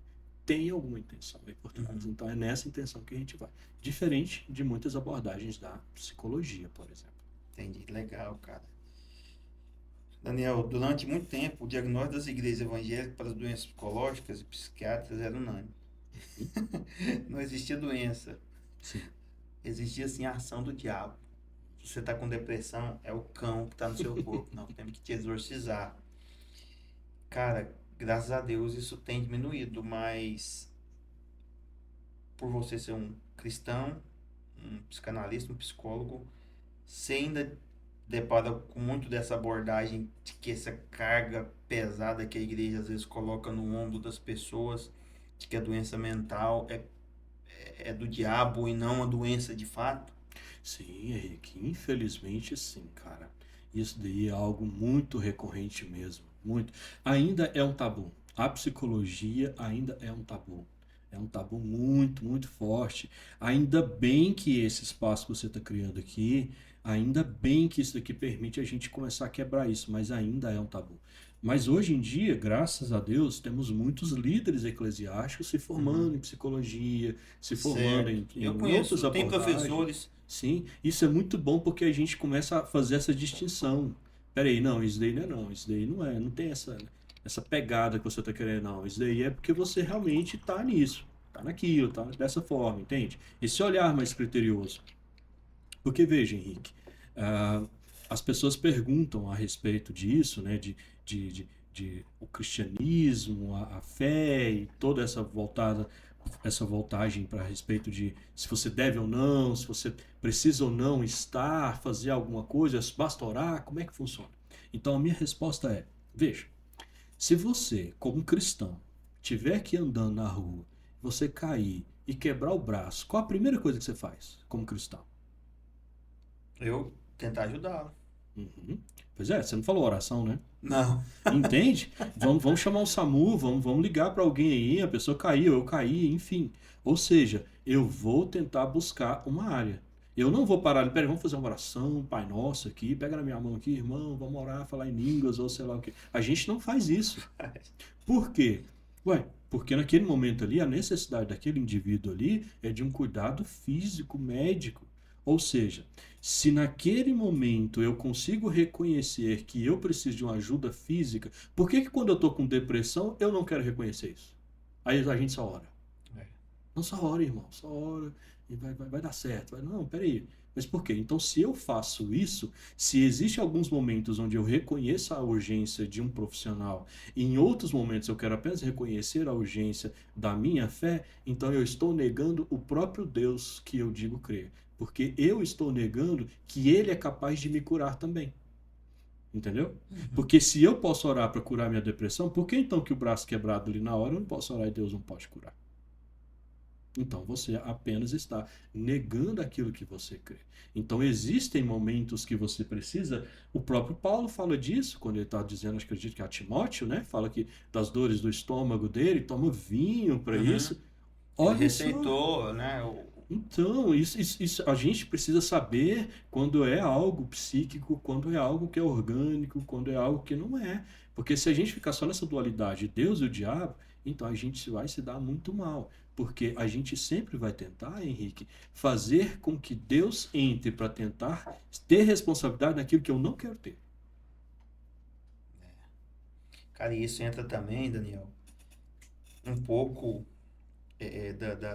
Tem alguma intenção aí por trás. Então é nessa intenção que a gente vai. Diferente de muitas abordagens da psicologia, por exemplo. Entendi. Legal, cara. Daniel, durante muito tempo, o diagnóstico das igrejas evangélicas para as doenças psicológicas e psiquiátricas era unânime. Não existia doença. Sim. Existia, sim, a ação do diabo. Se você está com depressão, é o cão que está no seu corpo. Nós temos que te exorcizar. Cara, graças a Deus isso tem diminuído, mas por você ser um cristão, um psicanalista, um psicólogo, você ainda depara com muito dessa abordagem de que essa carga pesada que a igreja às vezes coloca no ombro das pessoas, de que a doença mental é do diabo e não a doença de fato? Sim, Henrique, infelizmente sim, cara. Isso daí é algo muito recorrente mesmo, muito. Ainda é um tabu. A psicologia ainda é um tabu. É um tabu muito, muito forte. Ainda bem que esse espaço que você está criando aqui, ainda bem que isso daqui permite a gente começar a quebrar isso, mas ainda é um tabu. Mas hoje em dia, graças a Deus, temos muitos líderes eclesiásticos se formando em psicologia, se formando em Eu conheço, outras tem abordagens. professores. Sim, isso é muito bom porque a gente começa a fazer essa distinção. Peraí, não, isso daí não, isso daí não tem essa pegada que você está querendo, não. Isso daí é porque você realmente está nisso, está naquilo, está dessa forma, entende? Esse olhar mais criterioso. Porque, veja, Henrique, as pessoas perguntam a respeito disso, né, de o cristianismo, a fé e toda essa voltagem para respeito de se você deve ou não, se você precisa ou não estar, fazer alguma coisa, basta orar, como é que funciona? Então a minha resposta é, veja, se você, como cristão, estiver aqui andando na rua, você cair e quebrar o braço, qual a primeira coisa que você faz como cristão? Eu tentar ajudá-lo. Pois é, você não falou oração, né? Não. Entende? Vamos chamar um SAMU, vamos ligar para alguém aí, a pessoa caiu, eu caí, enfim. Ou seja, eu vou tentar buscar uma área. Eu não vou parar ali, peraí, vamos fazer uma oração, Pai Nosso aqui, pega na minha mão aqui, irmão, vamos orar, falar em línguas ou sei lá o quê. A gente não faz isso. Por quê? Porque naquele momento ali, a necessidade daquele indivíduo ali é de um cuidado físico, médico. Ou seja, se naquele momento eu consigo reconhecer que eu preciso de uma ajuda física, por que quando eu estou com depressão eu não quero reconhecer isso? Aí a gente só ora. Não, só ora, irmão, só ora e vai dar certo. Não, peraí. Mas por quê? Então, se eu faço isso, se existem alguns momentos onde eu reconheço a urgência de um profissional e em outros momentos eu quero apenas reconhecer a urgência da minha fé, então eu estou negando o próprio Deus que eu digo crer. Porque eu estou negando que ele é capaz de me curar também. Entendeu? Porque se eu posso orar para curar minha depressão, por que então que o braço quebrado ali na hora eu não posso orar e Deus não pode curar? Então você apenas está negando aquilo que você crê. Então existem momentos que você precisa. O próprio Paulo fala disso quando ele está dizendo, acredito que é a Timóteo, né? Fala que das dores do estômago dele, toma vinho para isso. Ele receitou, né? Então, isso a gente precisa saber quando é algo psíquico, quando é algo que é orgânico, quando é algo que não é. Porque se a gente ficar só nessa dualidade, Deus e o diabo, então a gente vai se dar muito mal. Porque a gente sempre vai tentar, Henrique, fazer com que Deus entre para tentar ter responsabilidade naquilo que eu não quero ter. Cara, e isso entra também, Daniel, um pouco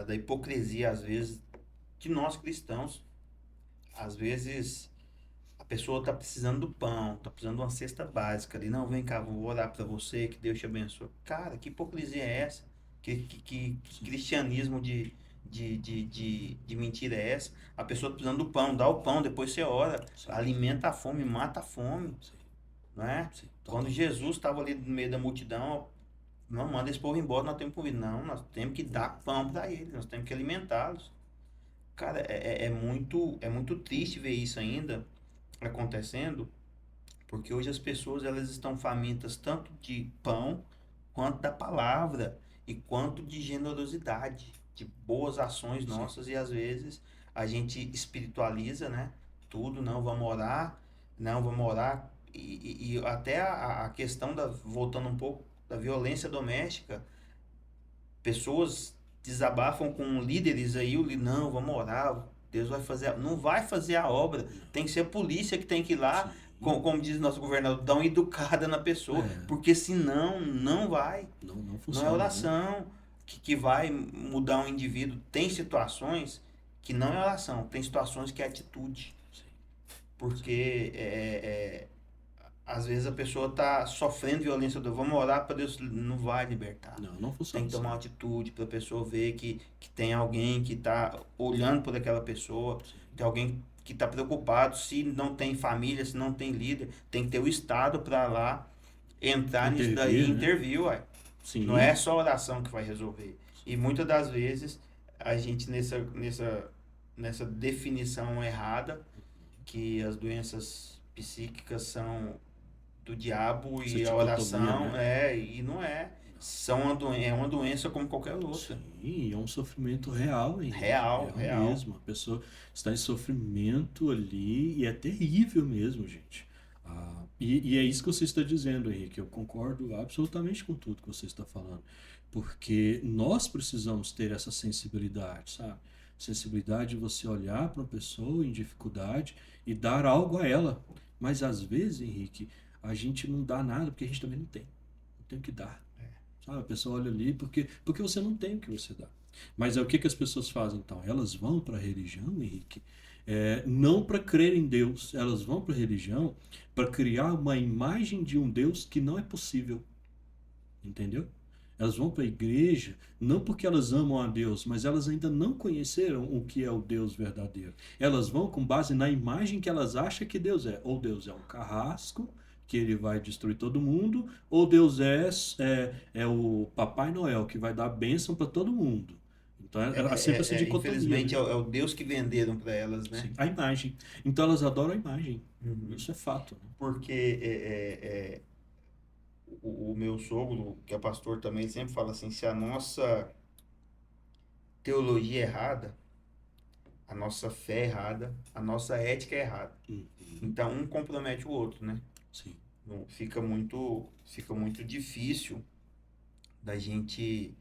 da hipocrisia, às vezes, de nós cristãos. Às vezes a pessoa tá precisando do pão, tá precisando de uma cesta básica ali. Não, vem cá, vou orar para você, que Deus te abençoe. Cara, que hipocrisia é essa? Que cristianismo de mentira é essa? A pessoa tá precisando do pão, dá o pão, depois você ora. Sim. Alimenta a fome, mata a fome. Sim. Não é? Sim, Quando Jesus estava ali no meio da multidão, não manda esse povo embora, nós temos que ouvir. Não, nós temos que dar pão para eles, nós temos que alimentá-los. Cara, é muito triste ver isso ainda acontecendo, porque hoje as pessoas elas estão famintas tanto de pão, quanto da palavra, e quanto de generosidade, de boas ações Sim. nossas, e às vezes a gente espiritualiza, né? Tudo, não, vamos orar, e até a questão voltando um pouco, da violência doméstica, pessoas desabafam com líderes aí, não, vamos orar, Deus vai fazer, não vai fazer a obra, tem que ser a polícia que tem que ir lá, como diz nosso governador, dar uma educada na pessoa, porque senão não vai, não funciona, não é oração que vai mudar um indivíduo. Tem situações que não é oração, tem situações que é atitude, Sim. porque às vezes a pessoa está sofrendo violência, vamos orar para Deus, não vai libertar. Não funciona. Tem que tomar uma atitude para a pessoa ver que tem alguém que está olhando por aquela pessoa, tem alguém que está preocupado, se não tem família, se não tem líder, tem que ter o Estado para lá entrar nisso daí e intervir, uai. Sim. Não é só oração que vai resolver. E muitas das vezes a gente nessa definição errada que as doenças psíquicas são do diabo e a oração e não é. É uma doença como qualquer outra. Sim, é um sofrimento real, hein? Real mesmo. A pessoa está em sofrimento ali e é terrível mesmo, gente. E é isso que você está dizendo, Henrique. Eu concordo absolutamente com tudo que você está falando. Porque nós precisamos ter essa sensibilidade, sabe? Sensibilidade de você olhar para uma pessoa em dificuldade e dar algo a ela. Mas às vezes, Henrique, a gente não dá nada porque a gente também não tem. Não tem o que dar. Sabe? A pessoa olha ali porque você não tem o que você dá. Mas é o que as pessoas fazem então? Elas vão para a religião, Henrique, não para crer em Deus. Elas vão para a religião para criar uma imagem de um Deus que não é possível. Entendeu? Elas vão para a igreja não porque elas amam a Deus, mas elas ainda não conheceram o que é o Deus verdadeiro. Elas vão com base na imagem que elas acham que Deus é. Ou Deus é um carrasco, que ele vai destruir todo mundo, ou Deus é o Papai Noel, que vai dar bênção para todo mundo. Então sempre essa dicotomia. Infelizmente é o Deus que venderam para elas, né? Sim, a imagem. Então elas adoram a imagem. Isso é fato. Né? Porque o meu sogro, que é pastor também, sempre fala assim, se a nossa teologia é errada, a nossa fé é errada, a nossa ética é errada. Então um compromete o outro, né? Sim. Fica muito difícil da gente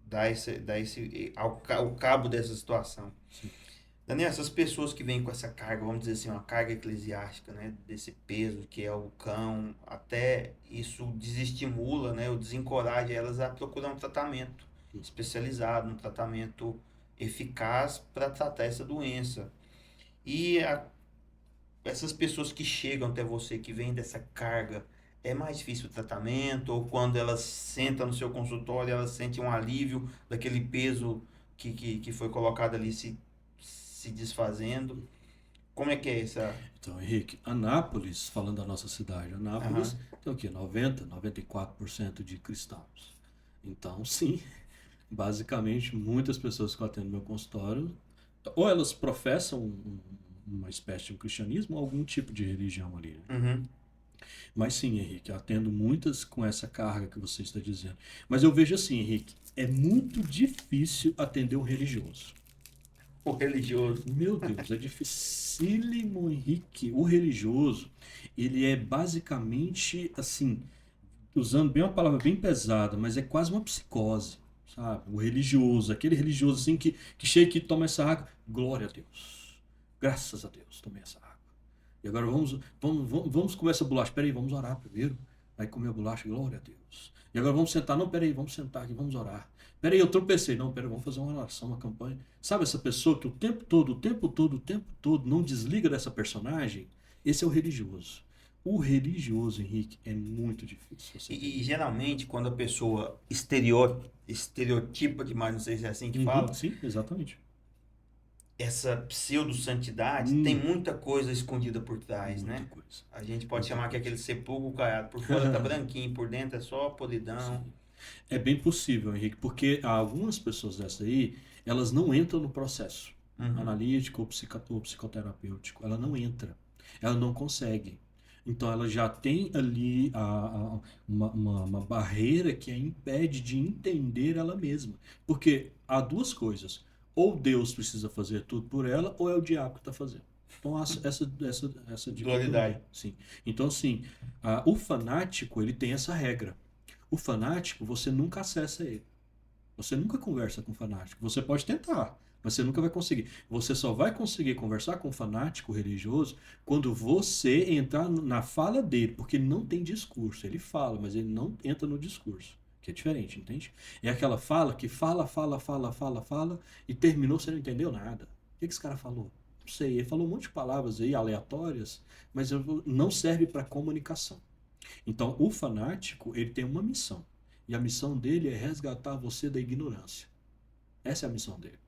dar ao cabo dessa situação. Sim. Daniel, essas pessoas que vêm com essa carga, vamos dizer assim, uma carga eclesiástica, né, desse peso que é o cão, até isso desestimula, né, ou desencoraja elas a procurar um tratamento especializado, um tratamento eficaz para tratar essa doença. E essas pessoas que chegam até você, que vêm dessa carga, é mais difícil o tratamento? Ou quando elas sentam no seu consultório, elas sentem um alívio daquele peso que foi colocado ali se desfazendo? Como é que é essa... Então, Henrique, Anápolis, falando da nossa cidade, Anápolis tem o quê? 94% de cristãos. Então, sim, basicamente, muitas pessoas que eu atendo no meu consultório, ou elas professam uma espécie de um cristianismo, ou algum tipo de religião ali. Né? Mas sim, Henrique, atendo muitas com essa carga que você está dizendo. Mas eu vejo assim, Henrique, é muito difícil atender um religioso. O religioso. Meu Deus, é dificílimo, Henrique. O religioso, ele é basicamente, assim, usando bem uma palavra bem pesada, mas é quase uma psicose, sabe? O religioso, aquele religioso assim que chega aqui e toma essa água. Glória a Deus. Graças a Deus, tomei essa água. E agora vamos comer essa bolacha. Peraí, vamos orar primeiro. Aí comer a bolacha, glória a Deus. E agora vamos sentar. Não, peraí, vamos sentar aqui, vamos orar. Peraí, eu tropecei. Não, peraí, vamos fazer uma oração, uma campanha. Sabe essa pessoa que o tempo todo não desliga dessa personagem? Esse é o religioso. O religioso, Henrique, é muito difícil. E geralmente, quando a pessoa estereotipa demais, não sei se é assim que fala, Sim, exatamente. essa pseudo-santidade tem muita coisa escondida por trás, Muita né? coisa. A gente pode chamar que aquele sepulcro caiado por fora tá branquinho, por dentro é só podridão. Sim. É bem possível, Henrique, porque algumas pessoas dessas aí, elas não entram no processo analítico ou psicoterapêutico. Ela não entra. Ela não consegue. Então ela já tem ali uma barreira que a impede de entender ela mesma. Porque há duas coisas. Ou Deus precisa fazer tudo por ela, ou é o diabo que está fazendo. Então essa Dualidade. Sim. Então assim, o fanático ele tem essa regra. O fanático você nunca acessa ele. Você nunca conversa com o fanático. Você pode tentar, mas você nunca vai conseguir. Você só vai conseguir conversar com o fanático religioso quando você entrar na fala dele, porque ele não tem discurso. Ele fala, mas ele não entra no discurso, que é diferente, entende? É aquela fala que fala e terminou, você não entendeu nada. O que esse cara falou? Não sei, ele falou um monte de palavras aí aleatórias, mas não serve para comunicação. Então, o fanático, ele tem uma missão. E a missão dele é resgatar você da ignorância. Essa é a missão dele.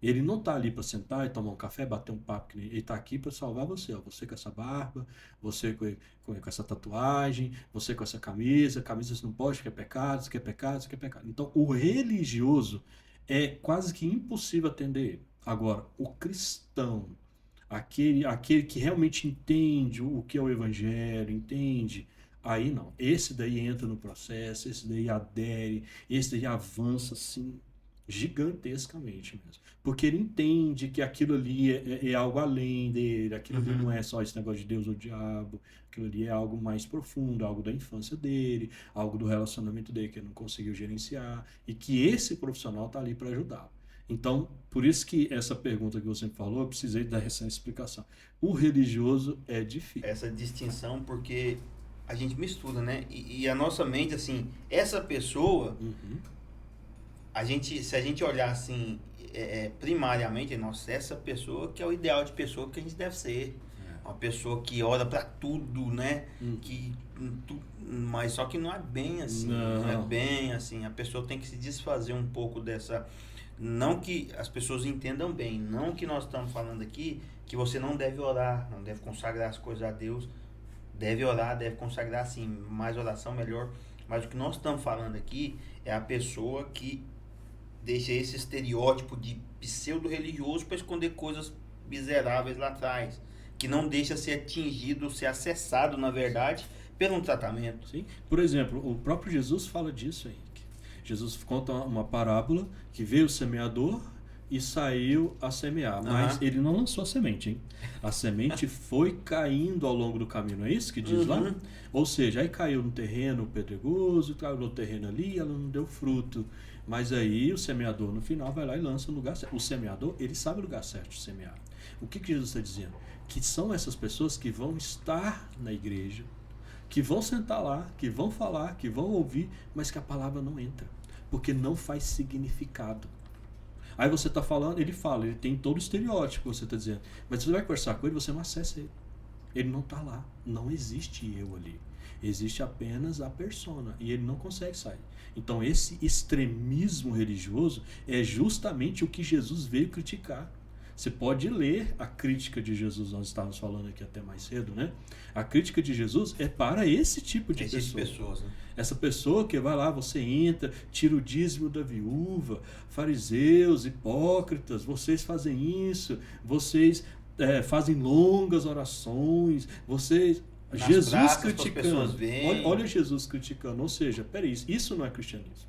Ele não está ali para sentar e tomar um café, bater um papo. Ele está aqui para salvar você. Ó. Você com essa barba, você com essa tatuagem, você com essa camisa. Camisa você não pode, que é pecado, isso que é pecado, isso que é pecado. Então, o religioso é quase que impossível atender ele. Agora, o cristão, aquele que realmente entende o que é o evangelho, entende... Aí não, esse daí entra no processo, esse daí adere, esse daí avança assim, gigantescamente mesmo. Porque ele entende que aquilo ali é algo além dele, aquilo ali não é só esse negócio de Deus ou diabo, aquilo ali é algo mais profundo, algo da infância dele, algo do relacionamento dele que ele não conseguiu gerenciar, e que esse profissional está ali para ajudá-lo. Então, por isso que essa pergunta que você me falou, eu precisei dar essa explicação. O religioso é difícil. Essa distinção, porque a gente mistura, né? E a nossa mente, assim, essa pessoa, se a gente olhar assim, primariamente, nossa, essa pessoa que é o ideal de pessoa que a gente deve ser. Uma pessoa que ora para tudo, né? Mas só que não é bem assim. Não é bem assim. A pessoa tem que se desfazer um pouco dessa... Não que as pessoas entendam bem, não que nós estamos falando aqui que você não deve orar, não deve consagrar as coisas a Deus. Deve orar, deve consagrar, sim, mais oração, melhor. Mas o que nós estamos falando aqui é a pessoa que deixa esse estereótipo de pseudo-religioso para esconder coisas miseráveis lá atrás. Que não deixa ser atingido, ser acessado, na verdade, pelo tratamento. Sim. Por exemplo, o próprio Jesus fala disso, Henrique. Jesus conta uma parábola que veio o semeador e saiu a semear, mas ele não lançou a semente, hein? A semente foi caindo ao longo do caminho, não é isso que diz lá? Ou seja, aí caiu no terreno pedregoso, caiu no terreno ali, ela não deu fruto. Mas aí o semeador no final vai lá e lança no lugar certo. O semeador, ele sabe o lugar certo de semear. O que Jesus está dizendo? Que são essas pessoas que vão estar na igreja, que vão sentar lá, que vão falar, que vão ouvir, mas que a palavra não entra, porque não faz significado. Aí você está falando, ele tem todo o estereótipo que você está dizendo. Mas você vai conversar com ele, você não acessa ele. Ele não está lá. Não existe eu ali. Existe apenas a persona. E ele não consegue sair. Então esse extremismo religioso é justamente o que Jesus veio criticar. Você pode ler a crítica de Jesus, nós estávamos falando aqui até mais cedo, né? A crítica de Jesus é para esse tipo de pessoas, né? Essa pessoa que vai lá, você entra, tira o dízimo da viúva, fariseus, hipócritas, vocês fazem isso, vocês fazem longas orações, vocês... nas Jesus praças, as criticando. pessoas veem. Olha Jesus criticando. Ou seja, peraí, isso não é cristianismo.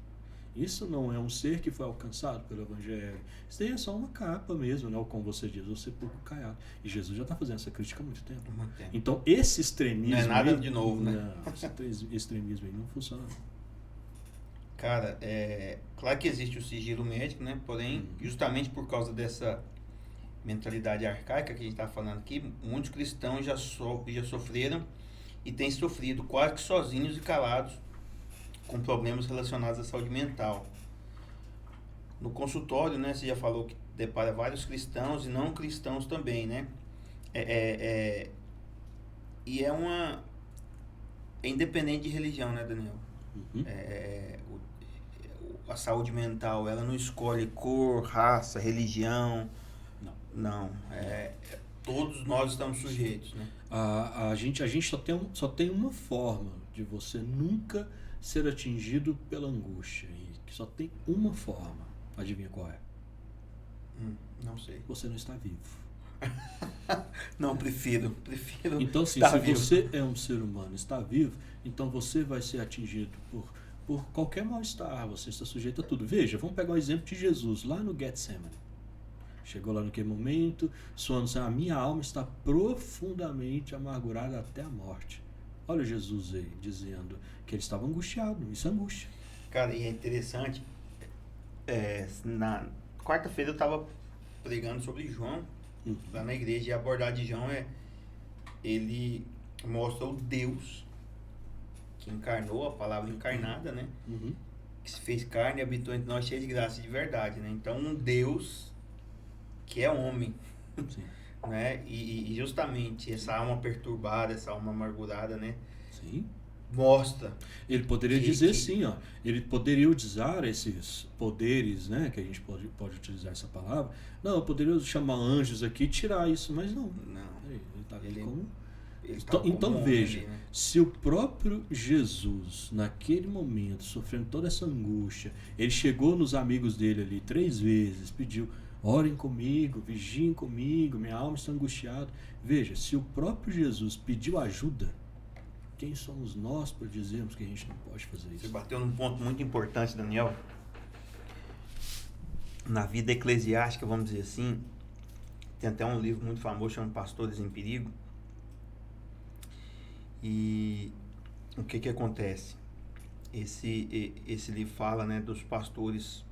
Isso não é um ser que foi alcançado pelo Evangelho. Isso daí é só uma capa mesmo, né? Ou como você diz, o sepulcro caiado. E Jesus já está fazendo essa crítica há muito tempo. Então, esse extremismo... Não é nada aí, de novo, né? Não, esse extremismo aí não funciona. Cara, claro que existe o sigilo médico, né? Porém, justamente por causa dessa mentalidade arcaica que a gente está falando aqui, muitos cristãos já sofreram e têm sofrido quase que sozinhos e calados com problemas relacionados à saúde mental. No consultório, né, você já falou que depara vários cristãos e não cristãos também, né? E é independente de religião, né, Daniel? A saúde mental, ela não escolhe cor, raça, religião. Não. Todos nós estamos sujeitos, né? A gente só tem uma forma de você nunca ser atingido pela angústia. E só tem uma forma. Adivinha qual é? Não sei. Você não está vivo. Não, prefiro então, assim, estar se vivo. você é um ser humano, está vivo, então você vai ser atingido por qualquer mal-estar. Você está sujeito a tudo. Veja, vamos pegar o exemplo de Jesus lá no Getsemane. Chegou lá naquele momento, suando, a minha alma está profundamente amargurada até a morte. Olha Jesus aí, dizendo que ele estava angustiado. Isso é angústia. Cara, e é interessante, na quarta-feira eu estava pregando sobre João, lá na igreja, e a abordagem de João ele mostra o Deus que encarnou, a palavra encarnada, né? Que se fez carne e habitou entre nós, cheio de graça e de verdade, né? Então, um Deus que é homem, né? E justamente essa alma perturbada, essa alma amargurada, né? Sim. Mostra. Ele poderia dizer sim, ó. Ele poderia usar esses poderes, né? Que a gente pode utilizar essa palavra. Não, eu poderia chamar anjos aqui e tirar isso, mas não. Ele está ali como... Então veja, né? Se o próprio Jesus, naquele momento, sofrendo toda essa angústia, ele chegou nos amigos dele ali 3 vezes, pediu: orem comigo, vigiem comigo, minha alma está angustiada. Veja, se o próprio Jesus pediu ajuda, quem somos nós para dizermos que a gente não pode fazer isso? Você bateu num ponto muito importante, Daniel. Na vida eclesiástica, vamos dizer assim, tem até um livro muito famoso chamado Pastores em Perigo. E o que acontece? Esse livro fala, né, dos pastores,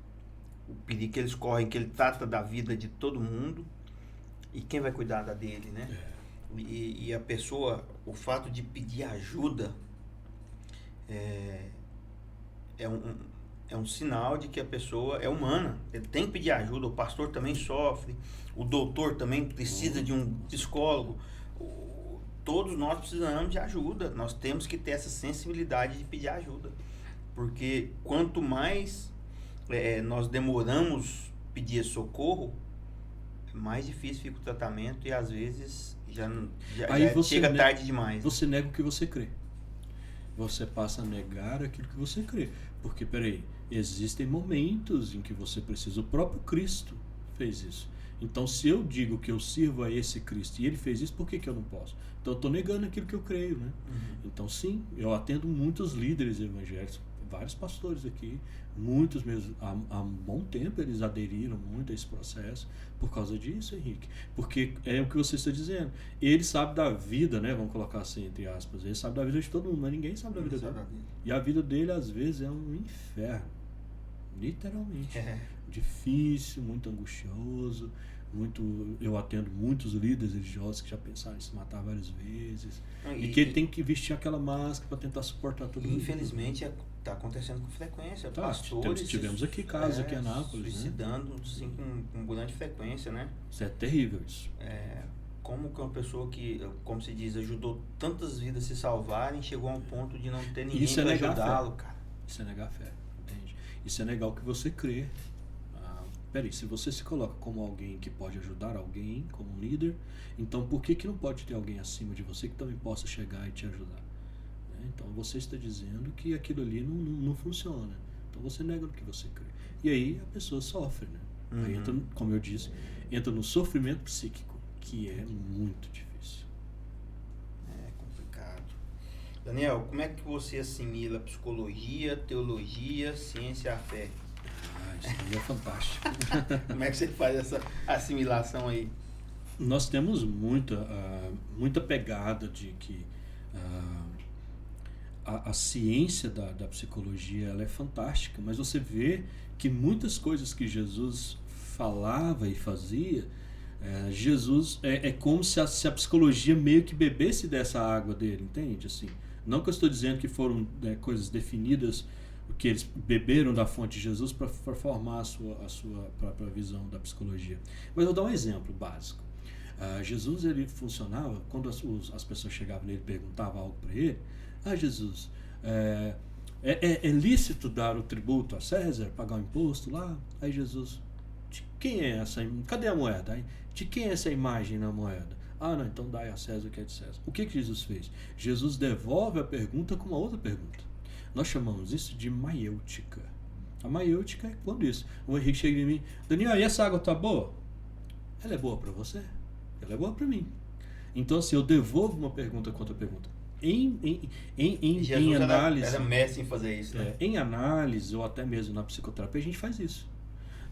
o perigo que eles correm, que ele trata da vida de todo mundo e quem vai cuidar da dele, né? E a pessoa, o fato de pedir ajuda é um sinal de que a pessoa é humana. Ele tem que pedir ajuda. O pastor também sofre, o doutor também precisa de um psicólogo. Todos nós precisamos de ajuda. Nós temos que ter essa sensibilidade de pedir ajuda, porque quanto mais nós demoramos pedir socorro, mais difícil fica o tratamento e às vezes já chega tarde demais. Você nega o que você crê. Você passa a negar aquilo que você crê. Porque, peraí, existem momentos em que você precisa. O próprio Cristo fez isso. Então, se eu digo que eu sirvo a esse Cristo e ele fez isso, por que eu não posso? Então, eu estou negando aquilo que eu creio, né? Então, sim, eu atendo muitos líderes evangélicos, vários pastores aqui, muitos mesmo, há um bom tempo eles aderiram muito a esse processo por causa disso, Henrique. Porque é o que você está dizendo. Ele sabe da vida, né? Vamos colocar assim, entre aspas. Ele sabe da vida de todo mundo, mas ninguém sabe da vida dele. E a vida dele, às vezes, é um inferno. Literalmente. Difícil, muito angustioso. Eu atendo muitos líderes religiosos que já pensaram em se matar várias vezes. E que ele tem que vestir aquela máscara para tentar suportar tudo isso. Infelizmente, está acontecendo com frequência. Pastores tivemos aqui casos aqui em Anápolis, suicidando, né? Sim, com grande frequência, né? Isso é terrível, isso. Como que uma pessoa que, como se diz, ajudou tantas vidas a se salvarem, chegou a um ponto de não ter ninguém para ajudá-lo, cara. Isso é negar a fé, entende? Isso é negar o que você crê. Peraí, se você se coloca como alguém que pode ajudar alguém, como um líder, então por que não pode ter alguém acima de você que também possa chegar e te ajudar? Então você está dizendo que aquilo ali não funciona. Então você nega o que você crê. E aí a pessoa sofre, né? Aí entra, como eu disse, entra no sofrimento psíquico, que é muito difícil. É complicado. Daniel, como é que você assimila psicologia, teologia, ciência e a fé? Isso aí é fantástico. Como é que você faz essa assimilação aí? Nós temos muita pegada de que a ciência da psicologia ela é fantástica, mas você vê que muitas coisas que Jesus falava e fazia, Jesus é como se a psicologia meio que bebesse dessa água dele, entende? Assim, não que eu estou dizendo que foram coisas definidas, que eles beberam da fonte de Jesus para formar a sua própria visão da psicologia. Mas eu vou dar um exemplo básico. Jesus ele funcionava quando as pessoas chegavam nele e perguntavam algo para ele. Jesus, é lícito dar o tributo a César, pagar o imposto lá? Aí Jesus, de quem é essa? Cadê a moeda? Aí, de quem é essa imagem na moeda? Não, então dai a César o que é de César. O que Jesus fez? Jesus devolve a pergunta com uma outra pergunta. Nós chamamos isso de maiêutica. A maiêutica é quando isso. O Henrique chega em mim, Daniel, e essa água tá boa? Ela é boa para você? Ela é boa para mim. Então, assim, eu devolvo uma pergunta com outra pergunta. Em análise, era mestre em fazer isso, né? Em análise, ou até mesmo na psicoterapia, a gente faz isso.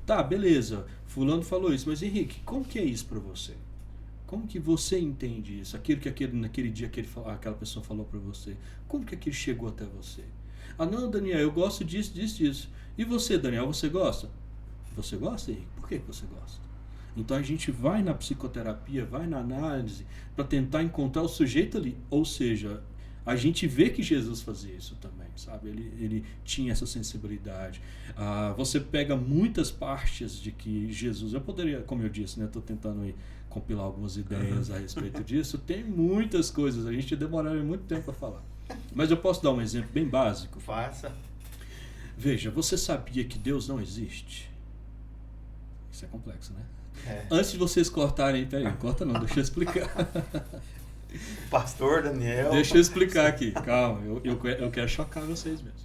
Tá, beleza, fulano falou isso, mas Henrique, como que é isso para você? Como que você entende isso? Aquilo que naquele dia aquela pessoa falou para você, como que aquilo chegou até você? Não, Daniel, eu gosto disso. E você, Daniel, você gosta? Você gosta, Henrique? Por que você gosta? Então a gente vai na psicoterapia, vai na análise para tentar encontrar o sujeito ali. Ou seja, a gente vê que Jesus fazia isso também, sabe? Ele tinha essa sensibilidade. Você pega muitas partes de que Jesus... Eu poderia, como eu disse, né? Estou tentando aí compilar algumas ideias a respeito disso. Tem muitas coisas, a gente demoraria muito tempo para falar. Mas eu posso dar um exemplo bem básico? Faça. Veja, você sabia que Deus não existe? Isso é complexo, né? Antes de vocês cortarem, peraí, corta não, deixa eu explicar. Pastor Daniel. Deixa eu explicar aqui, calma, eu quero chocar vocês mesmo.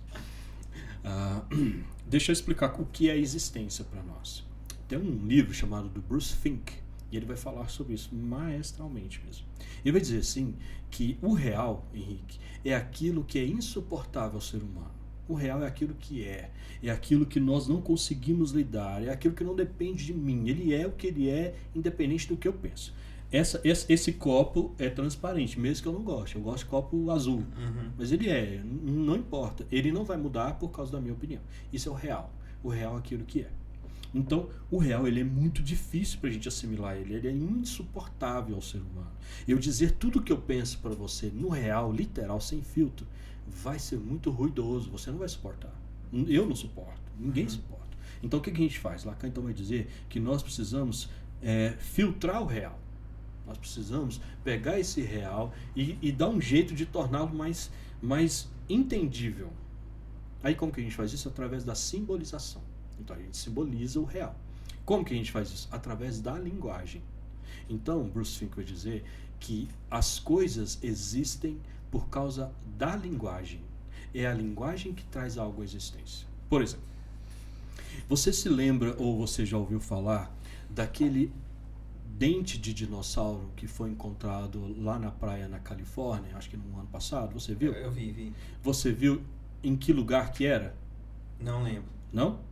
Deixa eu explicar o que é a existência para nós. Tem um livro chamado do Bruce Fink, e ele vai falar sobre isso maestralmente mesmo. Ele vai dizer assim, que o real, Henrique, é aquilo que é insuportável ao ser humano. O real é aquilo que é aquilo que nós não conseguimos lidar, é aquilo que não depende de mim. Ele é o que ele é, independente do que eu penso. Esse copo é transparente, mesmo que eu não goste. Eu gosto de copo azul, mas ele não importa. Ele não vai mudar por causa da minha opinião. Isso é o real. O real é aquilo que é. Então, o real ele é muito difícil para a gente assimilar ele é insuportável ao ser humano. Eu dizer tudo o que eu penso para você no real, literal, sem filtro, vai ser muito ruidoso, você não vai suportar. Eu não suporto, ninguém suporta. Então, o que a gente faz? Lacan então vai dizer que nós precisamos filtrar o real. Nós precisamos pegar esse real e dar um jeito de torná-lo mais entendível. Aí, como que a gente faz isso? Através da simbolização. Então a gente simboliza o real. Como que a gente faz isso? Através da linguagem. Então, Bruce Fink vai dizer que as coisas existem por causa da linguagem. É a linguagem que traz algo à existência. Por exemplo, você se lembra ou você já ouviu falar daquele dente de dinossauro que foi encontrado lá na praia na Califórnia, acho que no ano passado? Você viu? Eu vi. Você viu em que lugar que era? Não lembro. Não?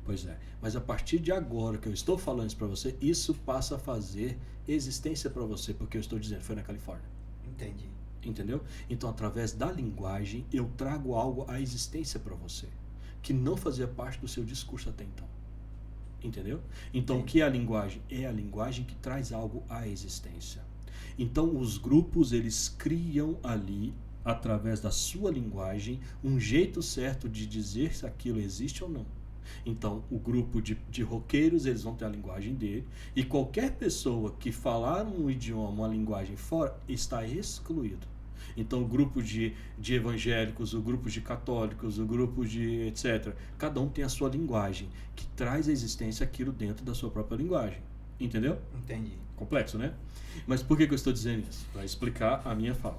Pois é, mas a partir de agora que eu estou falando isso para você, isso passa a fazer existência para você, porque eu estou dizendo, foi na Califórnia. Entendi. Entendeu? Então, através da linguagem, eu trago algo à existência para você, que não fazia parte do seu discurso até então. Entendeu? Então, o que é a linguagem? É a linguagem que traz algo à existência. Então, os grupos, eles criam ali, através da sua linguagem, um jeito certo de dizer se aquilo existe ou não. Então, o grupo de roqueiros, eles vão ter a linguagem dele, e qualquer pessoa que falar um idioma, uma linguagem fora, está excluído. Então, o grupo de evangélicos, o grupo de católicos, o grupo de etc., cada um tem a sua linguagem, que traz à existência aquilo dentro da sua própria linguagem. Entendeu? Entendi. Complexo, né? Mas por que eu estou dizendo isso? Para explicar a minha fala.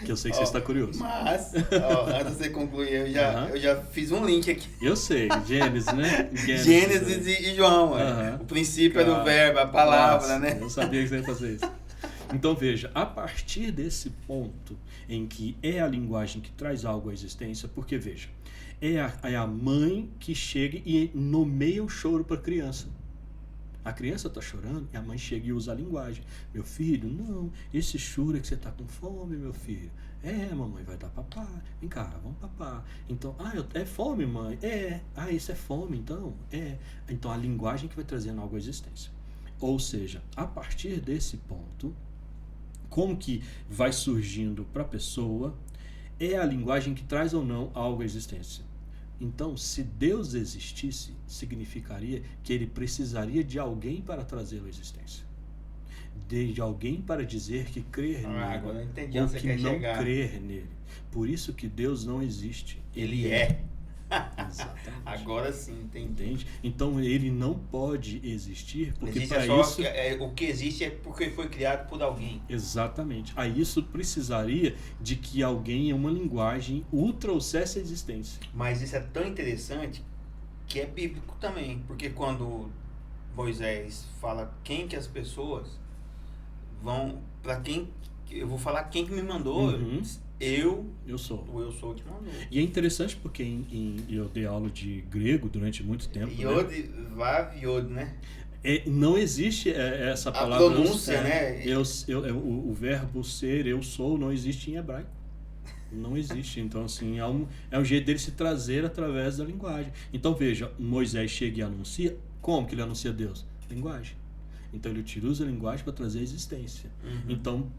Que eu sei que você está curioso. Mas, antes de você concluir, eu já fiz um link aqui. Eu sei, Gênesis, né? Gênesis e João. O princípio é do verbo, a palavra, né? Eu sabia que você ia fazer isso. Então veja, a partir desse ponto em que é a linguagem que traz algo à existência, porque veja, é a mãe que chega e nomeia o choro para a criança. A criança está chorando e a mãe chega e usa a linguagem. Meu filho, não, esse choro é que você está com fome, meu filho. É, mamãe vai dar papá. Vem cá, vamos papar. Então, é fome, mãe? É. Isso é fome, então? É. Então, a linguagem que vai trazendo algo à existência. Ou seja, a partir desse ponto, como que vai surgindo para a pessoa, é a linguagem que traz ou não algo à existência. Então, se Deus existisse, significaria que ele precisaria de alguém para trazê-lo à existência. De alguém para dizer que crer nele, agora eu entendi ou onde você que quer não chegar. crer nele. Por isso que Deus não existe. Ele é. Exatamente. Agora sim, entendi. Entende? Então, ele não pode existir, porque Existe para só isso... o que existe é porque foi criado por alguém. Exatamente. Aí isso precisaria de que alguém em uma linguagem o trouxesse à existência. Mas isso é tão interessante que é bíblico também. Porque quando Moisés fala quem que as pessoas vão... Para quem... Eu vou falar quem que me mandou. Uhum. Eu sou. O eu sou que mandou. E é interessante porque eu dei aula de grego durante muito tempo. Yod, Vav, Yod, né? Não existe essa palavra. A pronúncia, né? O verbo ser, eu sou, não existe em hebraico. Não existe. Então, assim, é um jeito dele se trazer através da linguagem. Então, veja, Moisés chega e anuncia. Como que ele anuncia Deus? Linguagem. Então, ele utiliza a linguagem para trazer a existência. Uhum. Então,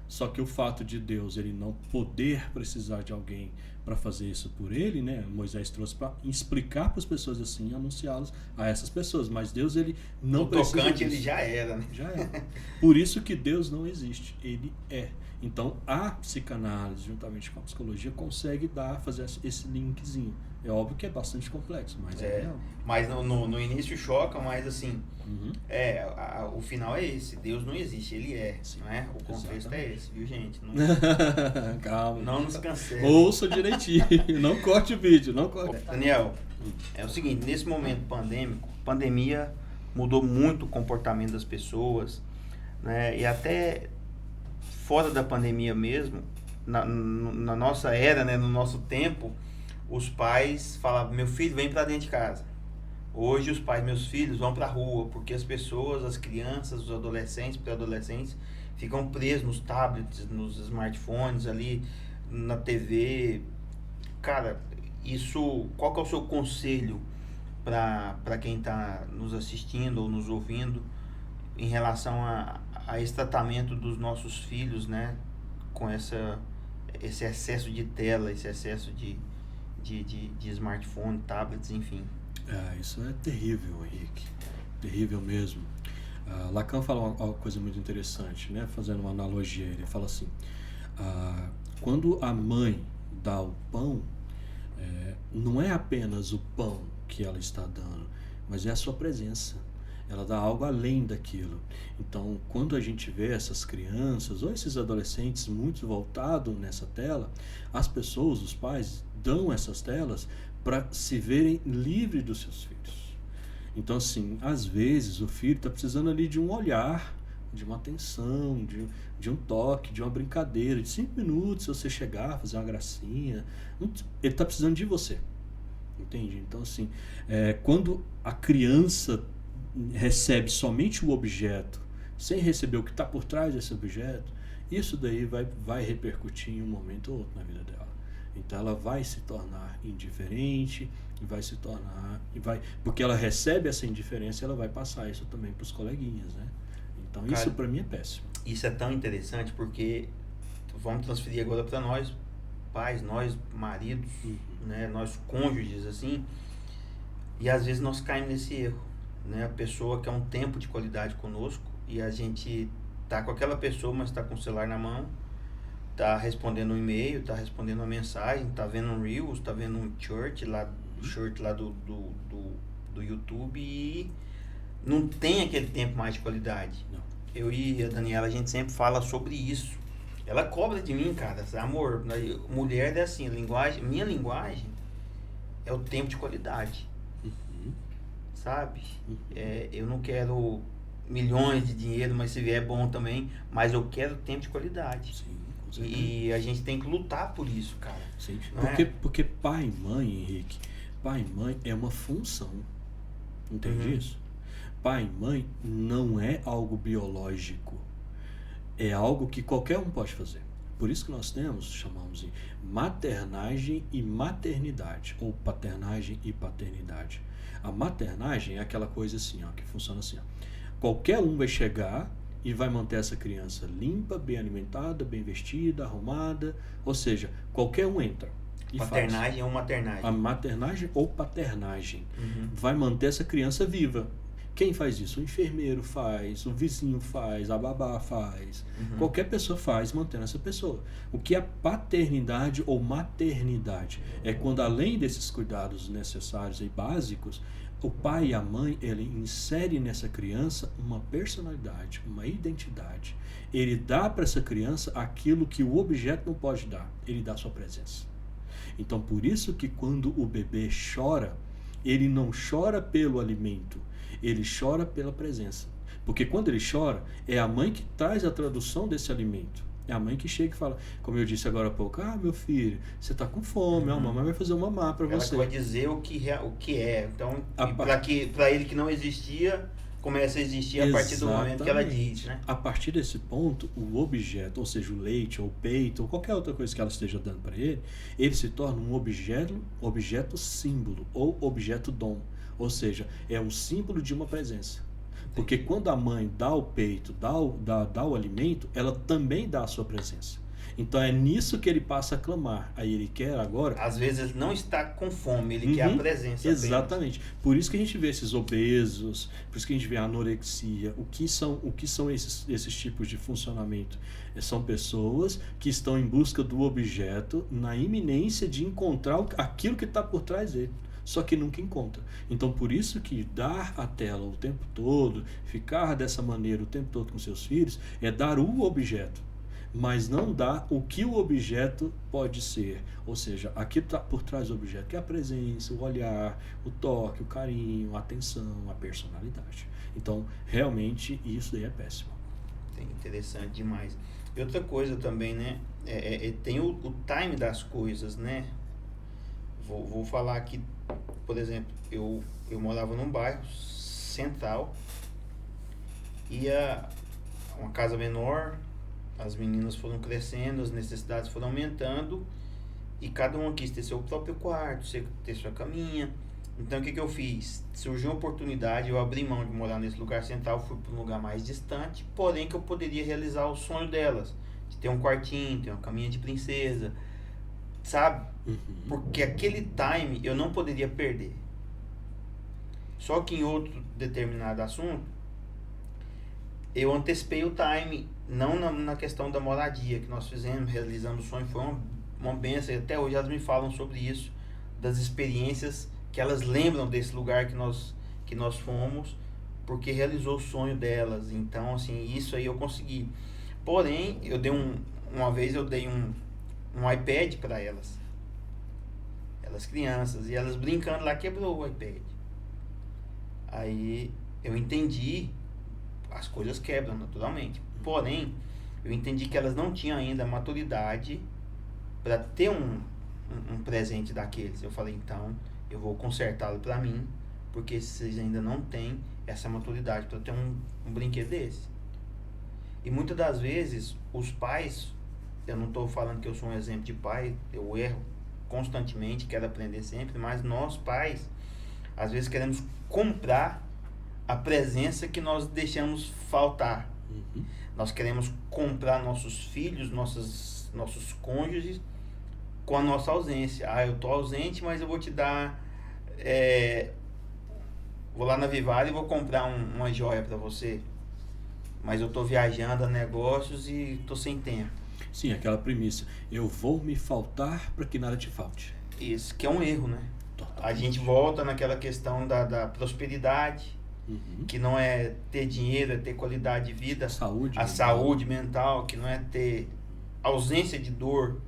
só que o fato de Deus ele não poder precisar de alguém para fazer isso por ele, né? Moisés trouxe para explicar para as pessoas assim, anunciá-los a essas pessoas. Mas Deus ele não precisa tocante disso. ele já era, né? Já é. Por isso que Deus não existe. Ele é. Então a psicanálise, juntamente com a psicologia, consegue fazer esse linkzinho. É óbvio que é bastante complexo, mas é real. Mas no início choca, mas assim, Uhum. o final é esse, Deus não existe, ele é, Sim, não é? O contexto é esse, viu, gente? Não, Calma. não nos cancele. Ouça direitinho. Não corte o vídeo, não corte. Daniel, é o seguinte, nesse momento pandemia mudou muito o comportamento das pessoas, né? E até fora da pandemia mesmo, na nossa era, né, no nosso tempo, os pais falavam, meu filho, vem pra dentro de casa. Hoje os pais, meus filhos, vão pra rua, porque as pessoas, as crianças, os adolescentes, pré-adolescentes, ficam presos nos tablets, nos smartphones ali, na TV. Cara, qual que é o seu conselho para quem tá nos assistindo ou nos ouvindo em relação a esse tratamento dos nossos filhos, né, com esse excesso de tela, esse excesso de smartphone, tablets, enfim. Isso é terrível, Henrique. Terrível mesmo. Lacan fala uma coisa muito interessante, né? Fazendo uma analogia, ele fala assim, quando a mãe dá o pão, não é apenas o pão que ela está dando, mas é a sua presença. Ela dá algo além daquilo. Então, quando a gente vê essas crianças ou esses adolescentes muito voltados nessa tela, as pessoas, os pais, dão essas telas para se verem livres dos seus filhos. Então, assim, às vezes o filho está precisando ali de um olhar, de uma atenção, de um toque, de uma brincadeira, de 5 minutos, se você chegar, fazer uma gracinha. Ele está precisando de você. Entende? Então, assim, quando a criança recebe somente o objeto, sem receber o que está por trás desse objeto, isso daí vai repercutir em um momento ou outro na vida dela. Então ela vai se tornar indiferente, porque ela recebe essa indiferença, ela vai passar isso também para os coleguinhas, né? Então Cara, isso para mim é péssimo. Isso é tão interessante porque vamos transferir agora para nós pais, nós maridos, né, nós cônjuges, assim, e às vezes nós caímos nesse erro, né? A pessoa quer um tempo de qualidade conosco e a gente tá com aquela pessoa, mas tá com o celular na mão, tá respondendo um e-mail, tá respondendo uma mensagem, tá vendo um Reels, tá vendo um short lá do YouTube e não tem aquele tempo mais de qualidade. Não. Eu e a Daniela, a gente sempre fala sobre isso. Ela cobra de mim, cara, amor, mulher é assim, minha linguagem é o tempo de qualidade. Sabe? Eu não quero milhões de dinheiro, mas se vier é bom também, mas eu quero tempo de qualidade. Sim, com certeza. E a gente tem que lutar por isso, cara. Sim. Não Porque pai e mãe, Henrique, pai e mãe é uma função. Entende isso? Pai e mãe não é algo biológico. É algo que qualquer um pode fazer. Por isso que nós chamamos de maternagem e maternidade, ou paternagem e paternidade. A maternagem é aquela coisa assim, ó, que funciona assim, ó. Qualquer um vai chegar e vai manter essa criança limpa, bem alimentada, bem vestida, arrumada, ou seja, qualquer um entra e maternagem faz. ou maternagem? A maternagem ou paternagem vai manter essa criança viva. Quem faz isso? O enfermeiro faz, o vizinho faz, a babá faz. Qualquer pessoa faz, mantendo essa pessoa. O que é paternidade ou maternidade? É quando, além desses cuidados necessários e básicos, o pai e a mãe, ele insere nessa criança uma personalidade, uma identidade. Ele dá para essa criança aquilo que o objeto não pode dar. Ele dá a sua presença. Então, por isso que quando o bebê chora, ele não chora pelo alimento, ele chora pela presença. Porque quando ele chora, é a mãe que traz a tradução desse alimento. É a mãe que chega e fala, como eu disse agora há pouco, meu filho, você está com fome, a mamãe vai fazer uma mamá para você. Ela vai dizer o que é. Então, para ele que não existia, começa a existir a partir do momento que ela diz, né? A partir desse ponto, o objeto, ou seja, o leite, ou o peito, ou qualquer outra coisa que ela esteja dando para ele se torna um objeto símbolo, ou objeto dom. Ou seja, é um símbolo de uma presença. Porque quando a mãe dá o peito, dá o alimento, ela também dá a sua presença. Então é nisso que ele passa a clamar. Aí ele quer agora... Às vezes não está com fome, ele quer a presença. Exatamente. Apenas. Por isso que a gente vê esses obesos, por isso que a gente vê a anorexia. O que são esses tipos de funcionamento? São pessoas que estão em busca do objeto na iminência de encontrar aquilo que está por trás dele. Só que nunca encontra. Então, por isso que dar a tela o tempo todo, ficar dessa maneira o tempo todo com seus filhos, é dar o objeto, mas não dar o que o objeto pode ser. Ou seja, aquilo está por trás do objeto, que é a presença, o olhar, o toque, o carinho, a atenção, a personalidade. Então, realmente, isso daí é péssimo. Interessante demais. E outra coisa também, né? Tem o time das coisas, né? Vou falar aqui, por exemplo, eu morava num bairro central, ia uma casa menor, as meninas foram crescendo, as necessidades foram aumentando e cada uma quis ter seu próprio quarto, ter sua caminha. Então o que eu fiz? Surgiu uma oportunidade, eu abri mão de morar nesse lugar central, fui para um lugar mais distante, porém que eu poderia realizar o sonho delas, de ter um quartinho, ter uma caminha de princesa, sabe? Porque aquele time eu não poderia perder. Só que em outro determinado assunto, eu antecipei o time, não na questão da moradia que nós fizemos, realizamos o sonho, foi uma benção, e até hoje elas me falam sobre isso, das experiências que elas lembram desse lugar que nós fomos, porque realizou o sonho delas. Então, assim, isso aí eu consegui. Porém, uma vez eu dei um iPad para elas crianças, e elas brincando lá, quebrou o iPad. Aí eu entendi, as coisas quebram naturalmente, porém eu entendi que elas não tinham ainda a maturidade para ter um presente daqueles. Eu falei, então eu vou consertá-lo para mim, porque vocês ainda não têm essa maturidade para ter um brinquedo desse. E muitas das vezes os pais, eu não estou falando que eu sou um exemplo de pai, eu erro constantemente, quero aprender sempre, mas nós pais às vezes queremos comprar a presença que nós deixamos faltar. Nós queremos comprar nossos filhos, nossos cônjuges com a nossa ausência. Eu tô ausente, mas eu vou te dar vou lá na Vivara e vou comprar uma joia para você, mas eu tô viajando a negócios e tô sem tempo. Sim, aquela premissa, eu vou me faltar para que nada te falte. Isso, que é um erro, né? Totalmente. A gente volta naquela questão da prosperidade, que não é ter dinheiro, é ter qualidade de vida, saúde mental, que não é ter ausência de dor,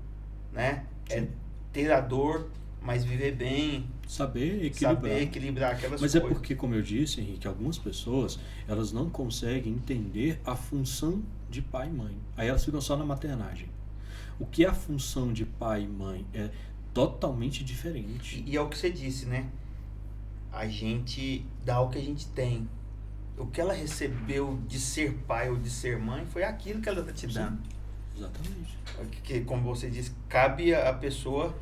né? Sim. É ter a dor, mas viver bem, Saber equilibrar. Saber equilibrar aquelas Mas coisas. é porque, como eu disse, Henrique, algumas pessoas, elas não conseguem entender a função de pai e mãe. Aí elas ficam só na maternagem. O que é a função de pai e mãe é totalmente diferente. E é o que você disse, né? A gente dá o que a gente tem. O que ela recebeu de ser pai ou de ser mãe foi aquilo que ela está te dando. Exatamente. Que, como você disse, cabe a pessoa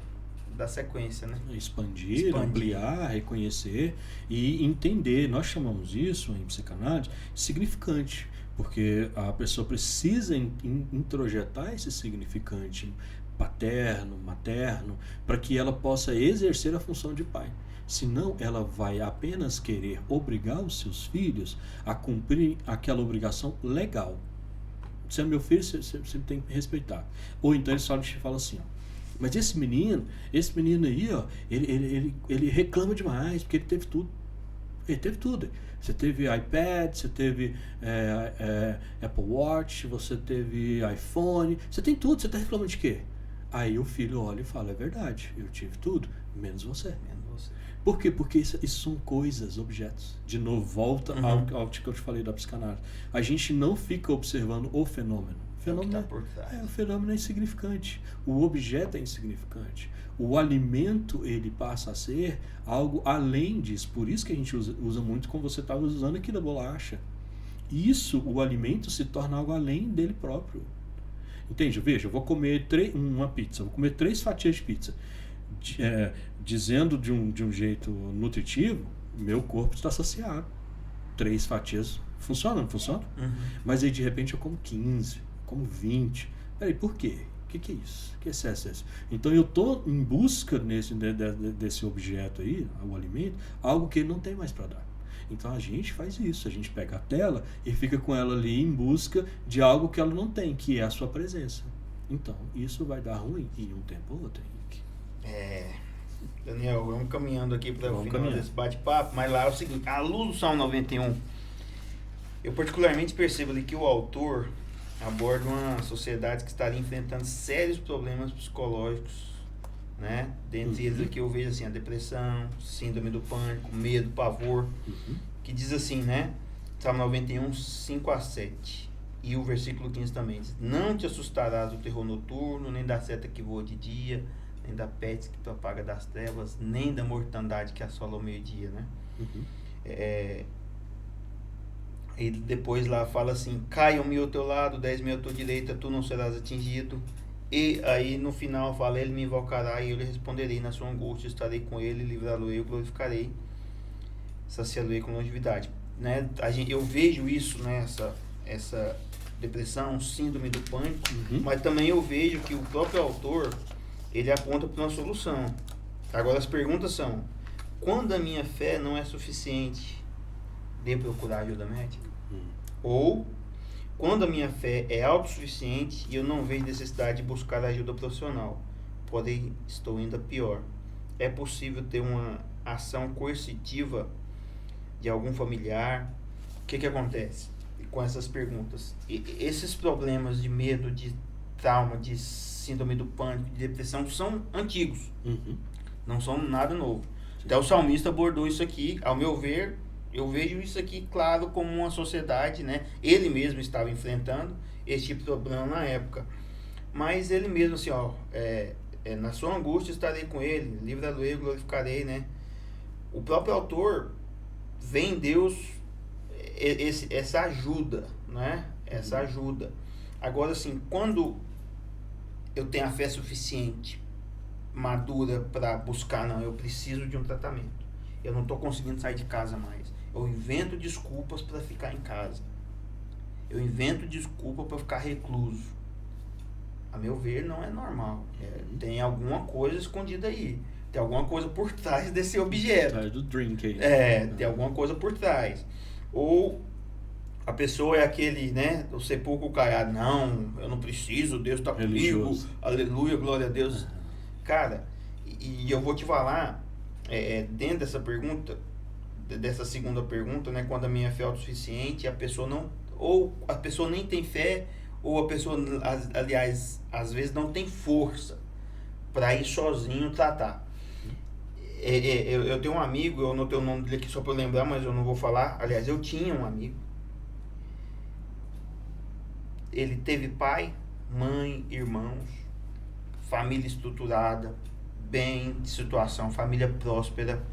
da sequência, né? Expandir, ampliar, reconhecer e entender. Nós chamamos isso em psicanálise significante, porque a pessoa precisa introjetar esse significante paterno, materno, para que ela possa exercer a função de pai. Senão, ela vai apenas querer obrigar os seus filhos a cumprir aquela obrigação legal. Você é meu filho, você tem que respeitar. Ou então eles falam assim, ó, mas esse menino aí, ó, ele reclama demais, porque ele teve tudo. Ele teve tudo. Você teve iPad, você teve Apple Watch, você teve iPhone, você tem tudo, você está reclamando de quê? Aí o filho olha e fala, é verdade, eu tive tudo, menos você. Por quê? Porque isso são coisas, objetos. De novo, volta ao que eu te falei da psicanálise. A gente não fica observando o fenômeno. O fenômeno é insignificante. O objeto é insignificante. O alimento, ele passa a ser algo além disso. Por isso que a gente usa muito, como você estava usando aqui da bolacha. Isso, o alimento se torna algo além dele próprio. Entende? Veja, eu vou comer uma pizza, vou comer 3 fatias de pizza. Dizendo de um jeito nutritivo, meu corpo está saciado. 3 fatias funciona, não funciona? Mas aí de repente eu como 15, como 20. Peraí, por quê? O que é isso? O que é excesso? Então eu estou em busca desse objeto aí, o alimento, algo que ele não tem mais para dar. Então a gente faz isso, a gente pega a tela e fica com ela ali em busca de algo que ela não tem, que é a sua presença. Então isso vai dar ruim em um tempo ou outro, Henrique. Daniel, vamos caminhando aqui para o final desse bate-papo, mas lá é o seguinte, à luz do Salmo 91, eu particularmente percebo ali que o autor aborda uma sociedade que estaria enfrentando sérios problemas psicológicos, né? Dentre eles aqui eu vejo assim, a depressão, síndrome do pânico, medo, pavor, que diz assim, né? Salmo 91, 5-7. E o versículo 15 também diz, não te assustarás do terror noturno, nem da seta que voa de dia, nem da peste que propaga das trevas, nem da mortandade que assola ao meio-dia, né? Ele depois lá fala assim, caiam-me ao teu lado, 10.000 à tua direita, tu não serás atingido. E aí no final fala, ele me invocará e eu lhe responderei, na sua angústia estarei com ele, livrá-lo-ei, glorificarei, saciá-lo-ei com longevidade, né? Eu vejo isso, né? Essa depressão, síndrome do pânico, mas também eu vejo que o próprio autor, ele aponta para uma solução. Agora as perguntas são, quando a minha fé não é suficiente, devo procurar ajuda médica? Ou, quando a minha fé é autossuficiente e eu não vejo necessidade de buscar ajuda profissional, porém estou ainda pior, é possível ter uma ação coercitiva de algum familiar? O que acontece com essas perguntas? Esses problemas de medo, de trauma, de síndrome do pânico, de depressão são antigos, não são nada novo. Até o salmista abordou isso aqui, ao meu ver, eu vejo isso aqui claro como uma sociedade, né? Ele mesmo estava enfrentando esse tipo de problema na época, mas ele mesmo assim, ó, na sua angústia estarei com ele, livra-lo-ei, glorificarei, né? O próprio autor vê em Deus essa ajuda, né? Essa ajuda. Agora assim, quando eu tenho a fé suficiente, madura para buscar, não, eu preciso de um tratamento, eu não estou conseguindo sair de casa mais, eu invento desculpas para ficar em casa, eu invento desculpa para ficar recluso, a meu ver não é normal, tem alguma coisa escondida aí, tem alguma coisa por trás desse objeto, Por trás do drink aí. tem alguma coisa por trás, ou a pessoa é aquele, né, o sepulcro caiado, não, eu não preciso, Deus está comigo, aleluia, glória a Deus. Cara, e eu vou te falar, dentro dessa pergunta, dessa segunda pergunta, né, quando a minha fé é autossuficiente, a pessoa não, ou a pessoa nem tem fé, ou a pessoa, aliás, às vezes não tem força para ir sozinho tratar. Eu tenho um amigo, eu anotei o nome dele aqui só pra eu lembrar, mas eu não vou falar. Aliás, eu tinha um amigo. Ele teve pai, mãe, irmãos, família estruturada, bem de situação, família próspera.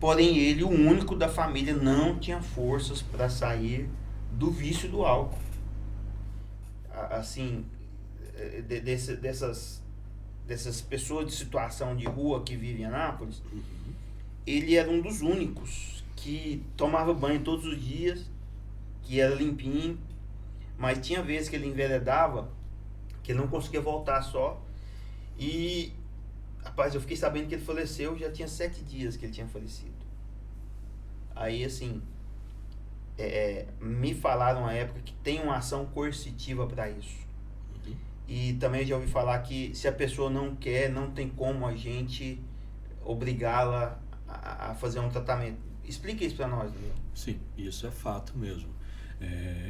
Porém, ele, o único da família, não tinha forças para sair do vício do álcool. Assim, dessas pessoas de situação de rua que vivem em Anápolis, ele era um dos únicos que tomava banho todos os dias, que era limpinho, mas tinha vezes que ele enveredava, que ele não conseguia voltar só. E, rapaz, eu fiquei sabendo que ele faleceu, já tinha 7 dias que ele tinha falecido. Aí, assim, me falaram na época que tem uma ação coercitiva para isso. E também já ouvi falar que se a pessoa não quer, não tem como a gente obrigá-la a fazer um tratamento. Explica isso para nós, Daniel. Sim, isso é fato mesmo.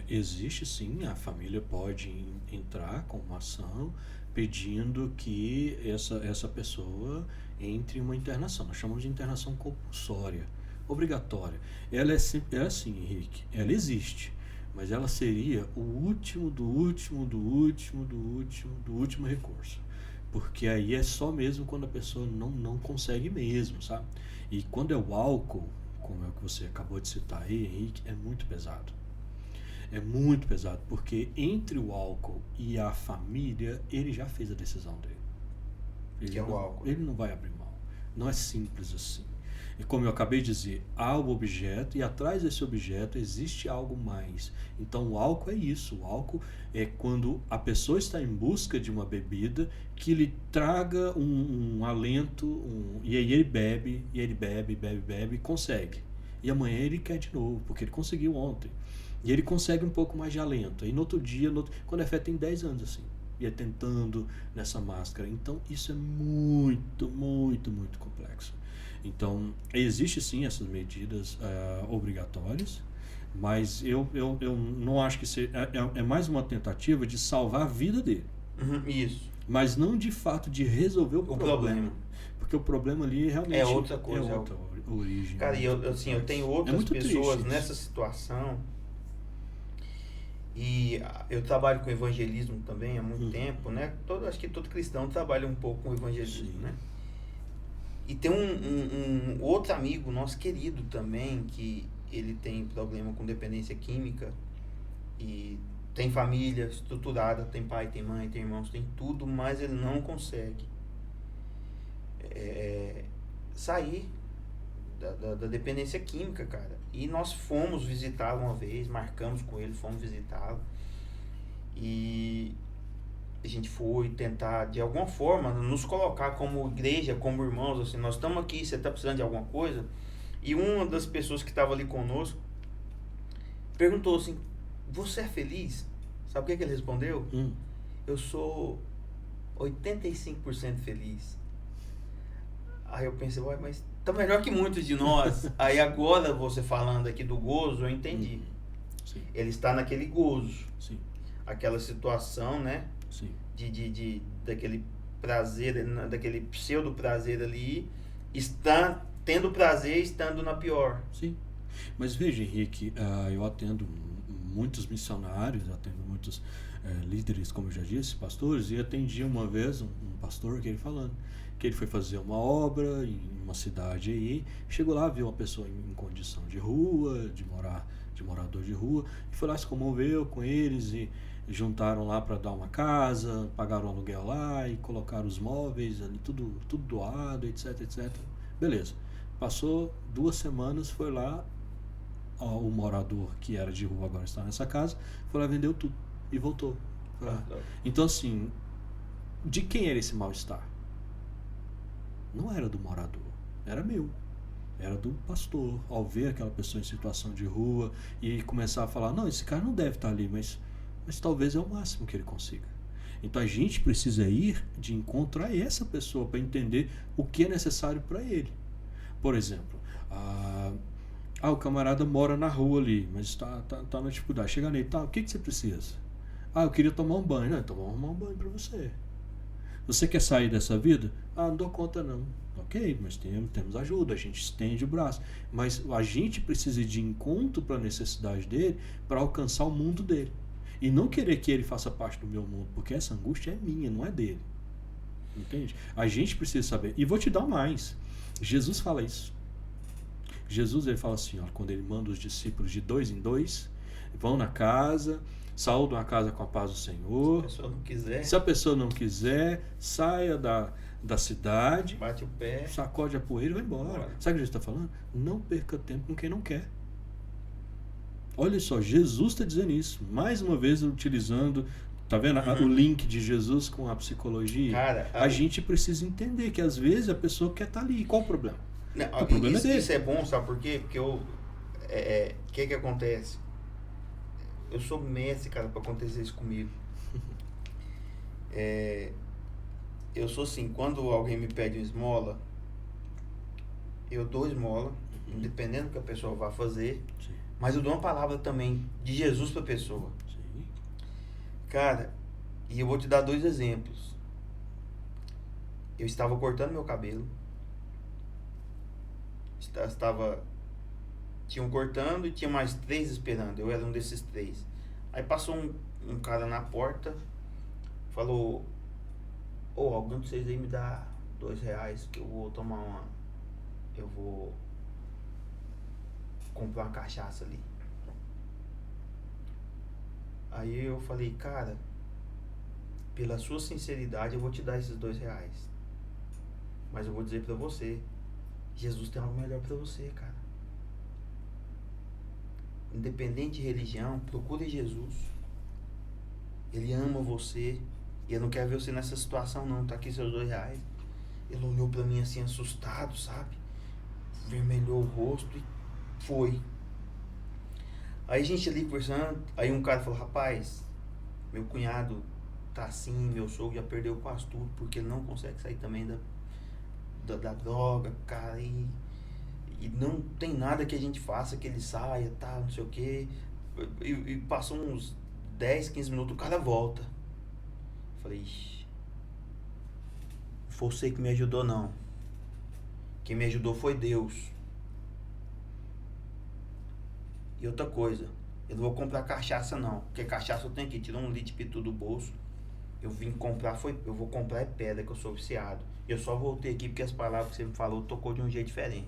Existe sim, a família pode entrar com uma ação pedindo que essa pessoa entre em uma internação. Nós chamamos de internação compulsória, obrigatória. Ela é assim, Henrique, ela existe, mas ela seria o último do último recurso. Porque aí é só mesmo quando a pessoa não consegue mesmo, sabe? E quando é o álcool, como é o que você acabou de citar aí, Henrique, é muito pesado. É muito pesado, porque entre o álcool e a família, ele já fez a decisão dele. Que é o álcool. Ele não vai abrir mão. Não é simples assim. E como eu acabei de dizer, há o objeto e atrás desse objeto existe algo mais. Então o álcool é isso. O álcool é quando a pessoa está em busca de uma bebida que lhe traga um alento, e aí ele bebe e consegue. E amanhã ele quer de novo, porque ele conseguiu ontem. E ele consegue um pouco mais de alento. Aí no outro dia, quando é fé, tem 10 anos assim. E é tentando nessa máscara. Então isso é muito complexo. Então, existe sim essas medidas obrigatórias, mas eu não acho que é mais uma tentativa de salvar a vida dele. Isso. Mas não de fato de resolver o problema. Porque o problema ali realmente é outra coisa. É outra origem. Cara, e eu tenho outras pessoas nessa situação. E eu trabalho com evangelismo também há muito tempo, né? Acho que todo cristão trabalha um pouco com evangelismo, sim, né? E tem um outro amigo nosso querido também, que ele tem problema com dependência química e tem família estruturada, tem pai, tem mãe, tem irmãos, tem tudo, mas ele não consegue sair da dependência química, cara. E nós fomos visitá-lo uma vez, marcamos com ele, fomos visitá-lo. E a gente foi tentar, de alguma forma, nos colocar como igreja, como irmãos, assim, nós estamos aqui, você está precisando de alguma coisa? E uma das pessoas que estava ali conosco perguntou assim, você é feliz? Sabe o que ele respondeu? Eu sou 85% feliz. Aí eu pensei, mas tá melhor que muitos de nós. Aí agora, você falando aqui do gozo, eu entendi. Sim. Ele está naquele gozo. Sim. Aquela situação, né? Sim. Daquele prazer, daquele pseudo prazer ali, está tendo prazer estando na pior. Sim. Mas veja, Henrique, eu atendo muitos missionários, atendo muitos líderes, como eu já disse, pastores, e atendi uma vez um pastor que ele falando que ele foi fazer uma obra em uma cidade aí, chegou lá, viu uma pessoa em condição de rua, de morador de rua, e foi lá, se comoveu com eles e juntaram lá para dar uma casa, pagaram o aluguel lá e colocaram os móveis ali, tudo doado, etc. Beleza. Passou 2 semanas, foi lá, o morador que era de rua agora está nessa casa, foi lá, vendeu tudo e voltou. Então assim, de quem era esse mal-estar? Não era do morador, era meu. Era do pastor, ao ver aquela pessoa em situação de rua e começar a falar, não, esse cara não deve estar ali, mas talvez é o máximo que ele consiga. Então a gente precisa ir de encontro a essa pessoa para entender o que é necessário para ele. Por exemplo, o camarada mora na rua ali, mas está na dificuldade. Chega nele, o que você precisa? Eu queria tomar um banho. Não, então vamos arrumar um banho para você. Você quer sair dessa vida? Ah, não dou conta não. Ok, mas temos ajuda, a gente estende o braço. Mas a gente precisa ir de encontro para a necessidade dele para alcançar o mundo dele. E não querer que ele faça parte do meu mundo, porque essa angústia é minha, não é dele. Entende? A gente precisa saber. E vou te dar mais. Jesus fala isso. Jesus, ele fala assim, ó, quando ele manda os discípulos de 2 em 2, vão na casa, saúdam a casa com a paz do Senhor. Se a pessoa não quiser, Se a pessoa não quiser, saia da cidade, bate o pé. sacode a poeira e vai embora. Bora. Sabe o que Jesus está falando? Não perca tempo com quem não quer. Olha só, Jesus está dizendo isso. Mais uma vez utilizando, tá vendo o link de Jesus com a psicologia? Cara, a gente precisa entender que às vezes a pessoa quer estar ali. Qual o problema? Não, O problema é dele. isso é bom, sabe por quê? Porque o que acontece? Eu sou mestre, cara, pra acontecer isso comigo. Eu sou assim, quando alguém me pede uma esmola, eu dou esmola, independente do que a pessoa vá fazer, Sim. mas eu dou uma palavra também de Jesus pra pessoa. Sim. Cara, e eu vou te dar 2 exemplos. Eu estava cortando meu cabelo. Tinham cortando e tinha mais 3 esperando. Eu era um desses 3. Aí passou um cara na porta, falou: ô, algum de vocês aí me dá R$2 que eu vou tomar eu vou comprar uma cachaça ali. Aí eu falei: cara, pela sua sinceridade eu vou te dar esses R$2. Mas eu vou dizer pra você, Jesus tem algo melhor pra você, cara. Independente de religião, procure Jesus. Ele ama você. E ele não quer ver você nessa situação não. Tá aqui seus R$2. Ele olhou pra mim assim assustado, sabe? Vermelhou o rosto e foi. Aí a gente ali conversando. Aí um cara falou: rapaz, meu cunhado tá assim, meu sogro já perdeu quase tudo, porque ele não consegue sair também da droga, cara, e não tem nada que a gente faça que ele saia, tá, não sei o que. E passou uns 10, 15 minutos, o cara volta. Falei: ixi, não foi você que me ajudou não. Quem me ajudou foi Deus. E outra coisa, eu não vou comprar cachaça não, porque cachaça eu tenho aqui, tirou 1 litro de pitu do bolso. Eu vim comprar, eu vou comprar é pedra, que eu sou viciado. Eu só voltei aqui porque as palavras que você me falou tocou de um jeito diferente.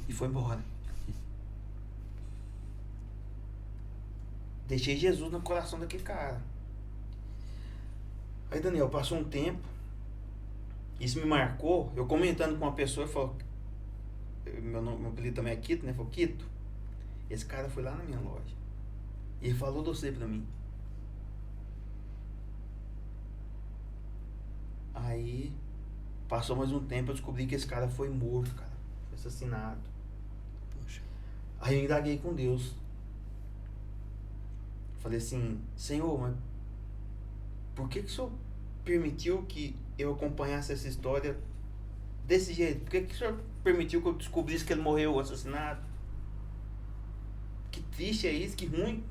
E foi embora. Deixei Jesus no coração daquele cara. Aí, Daniel, passou um tempo, isso me marcou, eu comentando com uma pessoa, e falou, meu apelido também é Quito, né? Falou: Quito, esse cara foi lá na minha loja e ele falou de você pra mim. Aí passou mais um tempo, eu descobri que esse cara foi morto, cara, foi assassinado. Poxa. Aí eu indaguei com Deus. Falei assim: Senhor, mas por que o Senhor permitiu que eu acompanhasse essa história desse jeito? Por que o Senhor permitiu que eu descobrisse que ele morreu assassinado? Que triste é isso, que ruim.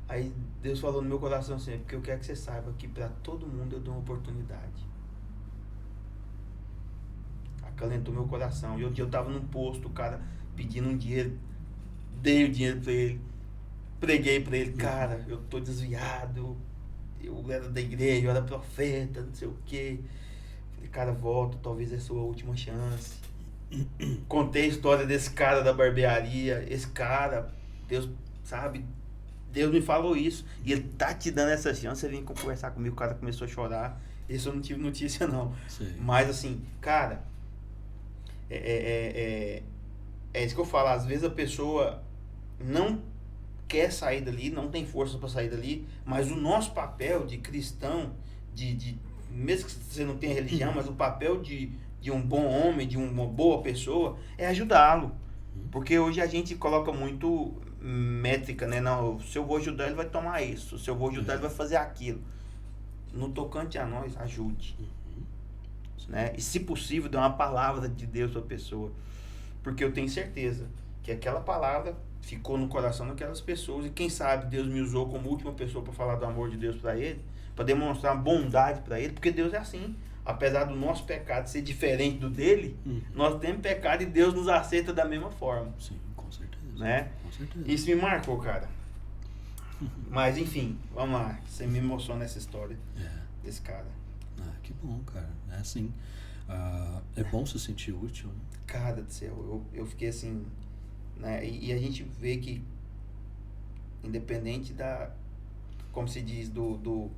Aí Deus falou no meu coração assim: porque eu quero que você saiba que pra todo mundo eu dou uma oportunidade. Acalentou meu coração. E outro dia eu tava num posto, o cara pedindo um dinheiro, dei o dinheiro pra ele, preguei pra ele: cara, eu tô desviado, eu era da igreja, eu era profeta, não sei o que. Falei: cara, volta, talvez é a sua última chance. Contei a história desse cara da barbearia. Esse cara, Deus sabe, Deus me falou isso, e ele tá te dando essa chance. Você vem conversar comigo, o cara começou a chorar. Isso eu não tive notícia não. Sei. Mas assim, cara, é isso que eu falo. Às vezes a pessoa não quer sair dali, não tem força para sair dali, mas o nosso papel de cristão, mesmo que você não tenha religião, mas o papel de um bom homem, de uma boa pessoa, é ajudá-lo. Porque hoje a gente coloca muito métrica, né? Não, se eu vou ajudar, ele vai tomar isso. Se eu vou ajudar, ele vai fazer aquilo. No tocante a nós, ajude. Né? E se possível, dê uma palavra de Deus para a pessoa. Porque eu tenho certeza que aquela palavra ficou no coração daquelas pessoas. E quem sabe Deus me usou como última pessoa para falar do amor de Deus para ele. para demonstrar bondade para ele, porque Deus é assim. Apesar do nosso pecado ser diferente do dele, nós temos pecado e Deus nos aceita da mesma forma. Sim, com certeza. Né? Com certeza. Isso me marcou, cara. Mas enfim, vamos lá. Você me emociona essa história desse cara. Que bom, cara. É assim. É bom se sentir útil, né? Cara do céu, eu fiquei assim, né? E a gente vê que, independente como se diz, do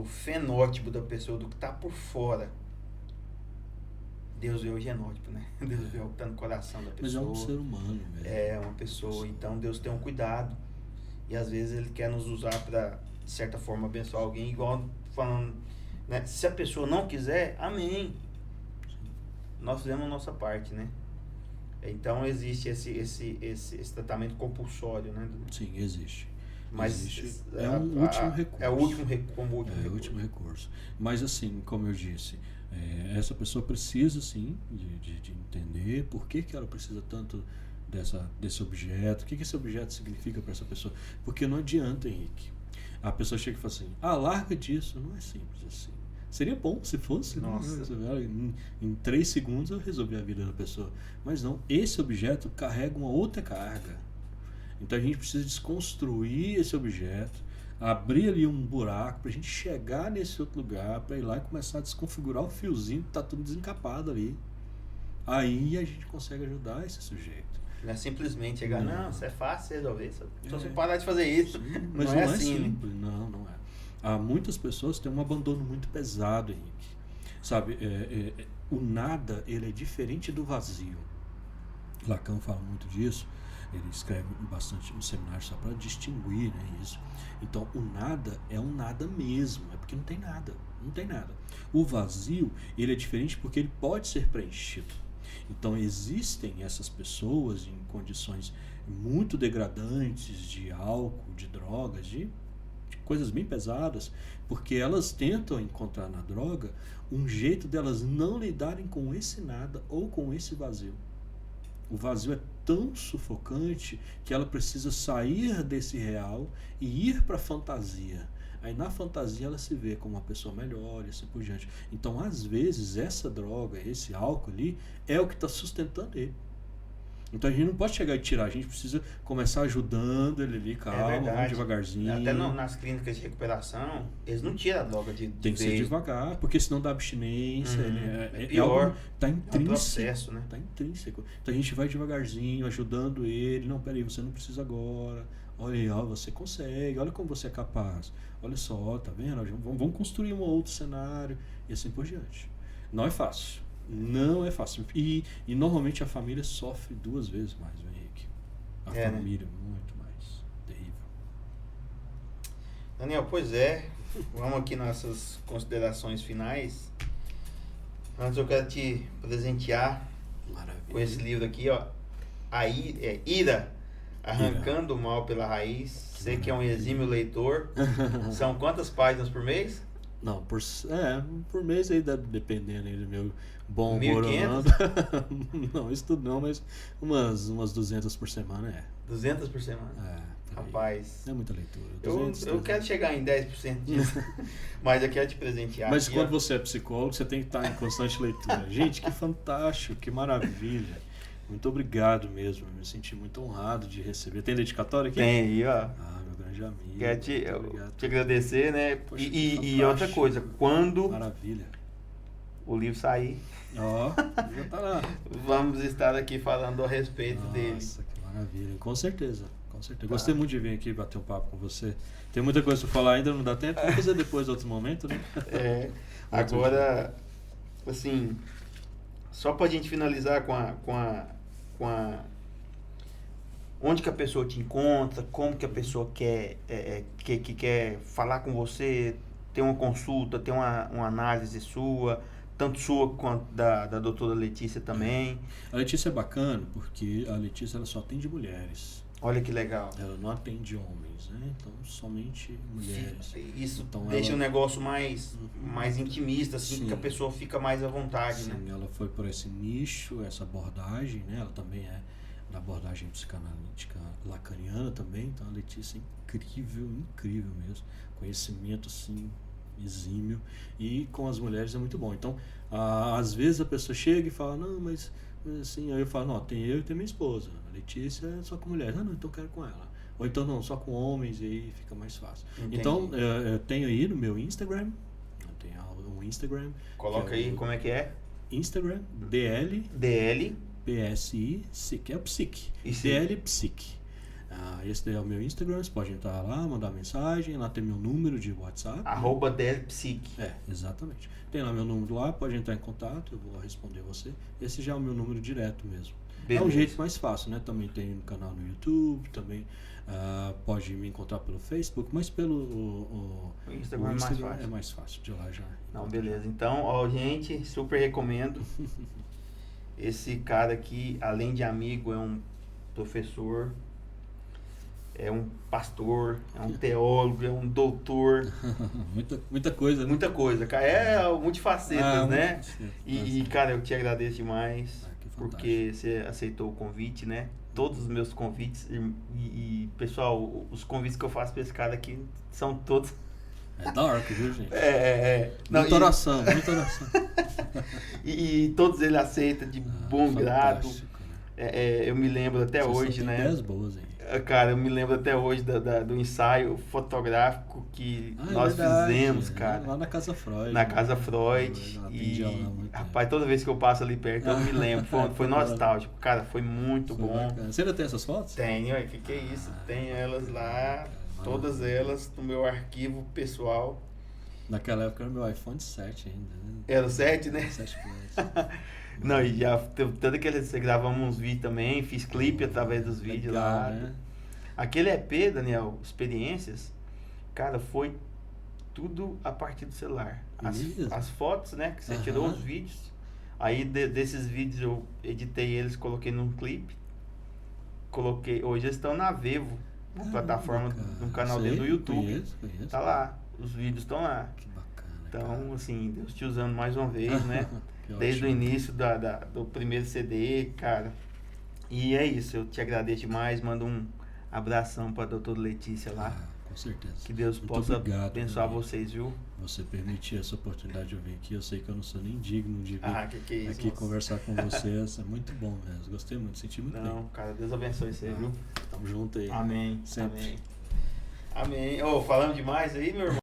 fenótipo da pessoa, do que tá por fora, Deus vê o genótipo, né? Deus vê o que tá no coração da pessoa. Mas é um ser humano mesmo. É uma pessoa, então Deus tem um cuidado. E às vezes Ele quer nos usar para, de certa forma, abençoar alguém, igual falando, né? Se a pessoa não quiser, amém. Nós fizemos a nossa parte, né? Então existe esse tratamento compulsório, né? Sim, existe. Mas existe. É um último recurso. É o último recurso. Mas assim, como eu disse, essa pessoa precisa sim de entender por que ela precisa tanto desse objeto, o que esse objeto significa para essa pessoa. Porque não adianta, Henrique. A pessoa chega e fala assim, larga disso. Não é simples assim. Seria bom se fosse. Nossa. Em 3 segundos eu resolvi a vida da pessoa. Mas não, esse objeto carrega uma outra carga. Então a gente precisa desconstruir esse objeto, abrir ali um buraco para a gente chegar nesse outro lugar, para ir lá e começar a desconfigurar o fiozinho que está tudo desencapado ali. Aí a gente consegue ajudar esse sujeito. Não é simplesmente chegar, não, isso é fácil resolver. Só você parar de fazer isso. Sim, mas não é assim, simples. Né? Não é. Muitas pessoas têm um abandono muito pesado, Henrique. Sabe, o nada, ele é diferente do vazio. Lacan fala muito disso. Ele escreve bastante no seminário só para distinguir, né, isso. Então, o nada é um nada mesmo, é porque não tem nada. O vazio, ele é diferente porque ele pode ser preenchido. Então, existem essas pessoas em condições muito degradantes de álcool, de drogas, de coisas bem pesadas, porque elas tentam encontrar na droga um jeito delas não lidarem com esse nada ou com esse vazio. O vazio é tão sufocante que ela precisa sair desse real e ir para a fantasia. Aí na fantasia ela se vê como uma pessoa melhor e assim por diante. Então, às vezes, essa droga, esse álcool ali, é o que está sustentando ele. Então a gente não pode chegar e tirar, a gente precisa começar ajudando ele ali, calma, vamos devagarzinho. Até nas clínicas de recuperação, eles não tiram a droga de Tem que ser devagar, porque senão dá abstinência. É pior. Tá intrínseco. É um processo, né? Tá intrínseco. Então a gente vai devagarzinho, ajudando ele. Não, peraí, você não precisa agora. Olha aí, você consegue, olha como você é capaz. Olha só, tá vendo? Vamos construir um outro cenário e assim por diante. Não é fácil. Não é fácil. E normalmente a família sofre 2 vezes mais, né, Henrique? A família muito mais terrível. Daniel, pois é. Vamos aqui nas nossas considerações finais. Antes eu quero te presentear com esse livro aqui, ó. Ira, Arrancando o Mal pela Raiz. Você que é um exímio leitor. São quantas páginas por mês? Não, por mês aí, dependendo aí do meu bom 1.500? Não, isso tudo não, mas umas 200 por semana 200 por semana? Rapaz. É muita leitura. Eu quero chegar em 10% disso. Mas eu quero te presentear. Mas quando você é psicólogo, você tem que estar em constante leitura. Gente, que fantástico, que maravilha. Muito obrigado mesmo. Eu me senti muito honrado de receber. Tem dedicatório aqui? Tem aí, ó. Meu grande amigo. Quero te agradecer, né? Poxa, e outra coisa, quando maravilha. O livro sair, já tá lá. Vamos estar aqui falando a respeito dele. Nossa, que maravilha. Com certeza. Gostei muito de vir aqui bater um papo com você. Tem muita coisa para falar ainda, não dá tempo. Vamos fazer depois, outro momento, né? Agora, assim, só pra gente finalizar com a onde que a pessoa te encontra, como que a pessoa quer falar com você, ter uma consulta, ter uma análise sua, tanto sua quanto da doutora Letícia também. A Letícia é bacana porque a Letícia ela só atende mulheres. Olha que legal. Ela não atende homens, né? Então somente mulheres. Isso então, deixa o negócio mais intimista, assim, que a pessoa fica mais à vontade, sim, né? Ela foi por esse nicho, essa abordagem, né? Ela também é da abordagem psicanalítica lacaniana também. Então a Letícia é incrível mesmo. Conhecimento, assim, exímio, e com as mulheres é muito bom. Então, às vezes a pessoa chega e fala, não, mas assim, aí eu falo, não, tem eu e tem minha esposa, a Letícia é só com mulheres, não, então eu quero com ela. Ou então não, só com homens, e aí fica mais fácil. Entendi. Então, eu tenho aí no meu Instagram, eu tenho um Instagram. Coloca aí, como é que é? Instagram, DL, DL. PSI, SIC, é o Psique. E sim. DL Psique. Esse daí é o meu Instagram, você pode entrar lá, mandar mensagem, lá tem meu número de WhatsApp. @DLPsique. Exatamente. Tem lá meu número lá, pode entrar em contato, eu vou responder você. Esse já é o meu número direto mesmo. Beleza. É um jeito mais fácil, né? Também tem um canal no YouTube, também pode me encontrar pelo Facebook, mas pelo O Instagram é mais fácil. é mais fácil, de lá já. Não, beleza. Então, ó, gente, super recomendo. Esse cara aqui, além de amigo, é um professor, é um pastor, é um teólogo, é um doutor. muita coisa, né? Muita coisa, cara. É multifacetas, né? Muito E, cara, eu te agradeço demais que fantástico. porque você aceitou o convite, né? Todos os meus convites. E, pessoal, os convites que eu faço pra esse cara aqui são todos. É da hora, viu, gente? Não, Muita oração, muita oração. E todos ele aceita de bom grado. Fantástico, né? Eu me lembro até Você hoje, só tem né? ideias boas, hein? Cara, eu me lembro até hoje do ensaio fotográfico que nós verdade, fizemos, cara. Lá na Casa Freud. Na né? Casa Freud. Eu E, atendi lá muito rapaz, toda vez que eu passo ali perto, eu me lembro. Foi nostálgico. Cara, foi muito Foi bom. bacana. Você ainda tem essas fotos? Tenho, que é isso? Tenho elas lá, todas elas no meu arquivo pessoal. Naquela época era meu iPhone 7 ainda, né? Era o 7, né? 7 Plus. Não, e já teve tanto aqueles, você gravamos uns vídeos também, fiz clipe através dos vídeos Legal, lá. né? Aquele EP, Daniel, Experiências, cara, foi tudo a partir do celular. Mesmo? As fotos, né, que você tirou, os vídeos. Aí desses vídeos eu editei eles, coloquei num clipe. Hoje eles estão na Vevo, uma plataforma, no canal dele do YouTube. Conheço. Tá lá, os vídeos estão lá. Que bacana. Então, assim, Deus te usando mais uma vez, né? Que Desde o ótimo. início do primeiro CD, cara. E é isso, eu te agradeço demais. Mando um abração pra doutora Letícia lá. Com certeza. Que Deus Muito possa obrigado, abençoar amigo. vocês, viu? Você permitir essa oportunidade de eu vir aqui. Eu sei que eu não sou nem digno de vir Que é isso, aqui moço. conversar com vocês. É muito bom mesmo. Gostei muito, senti muito Não, bem. cara, Deus abençoe você, viu? Tamo junto aí. Amém. Sempre. Amém. Amém. Ô, falamos demais aí, meu irmão?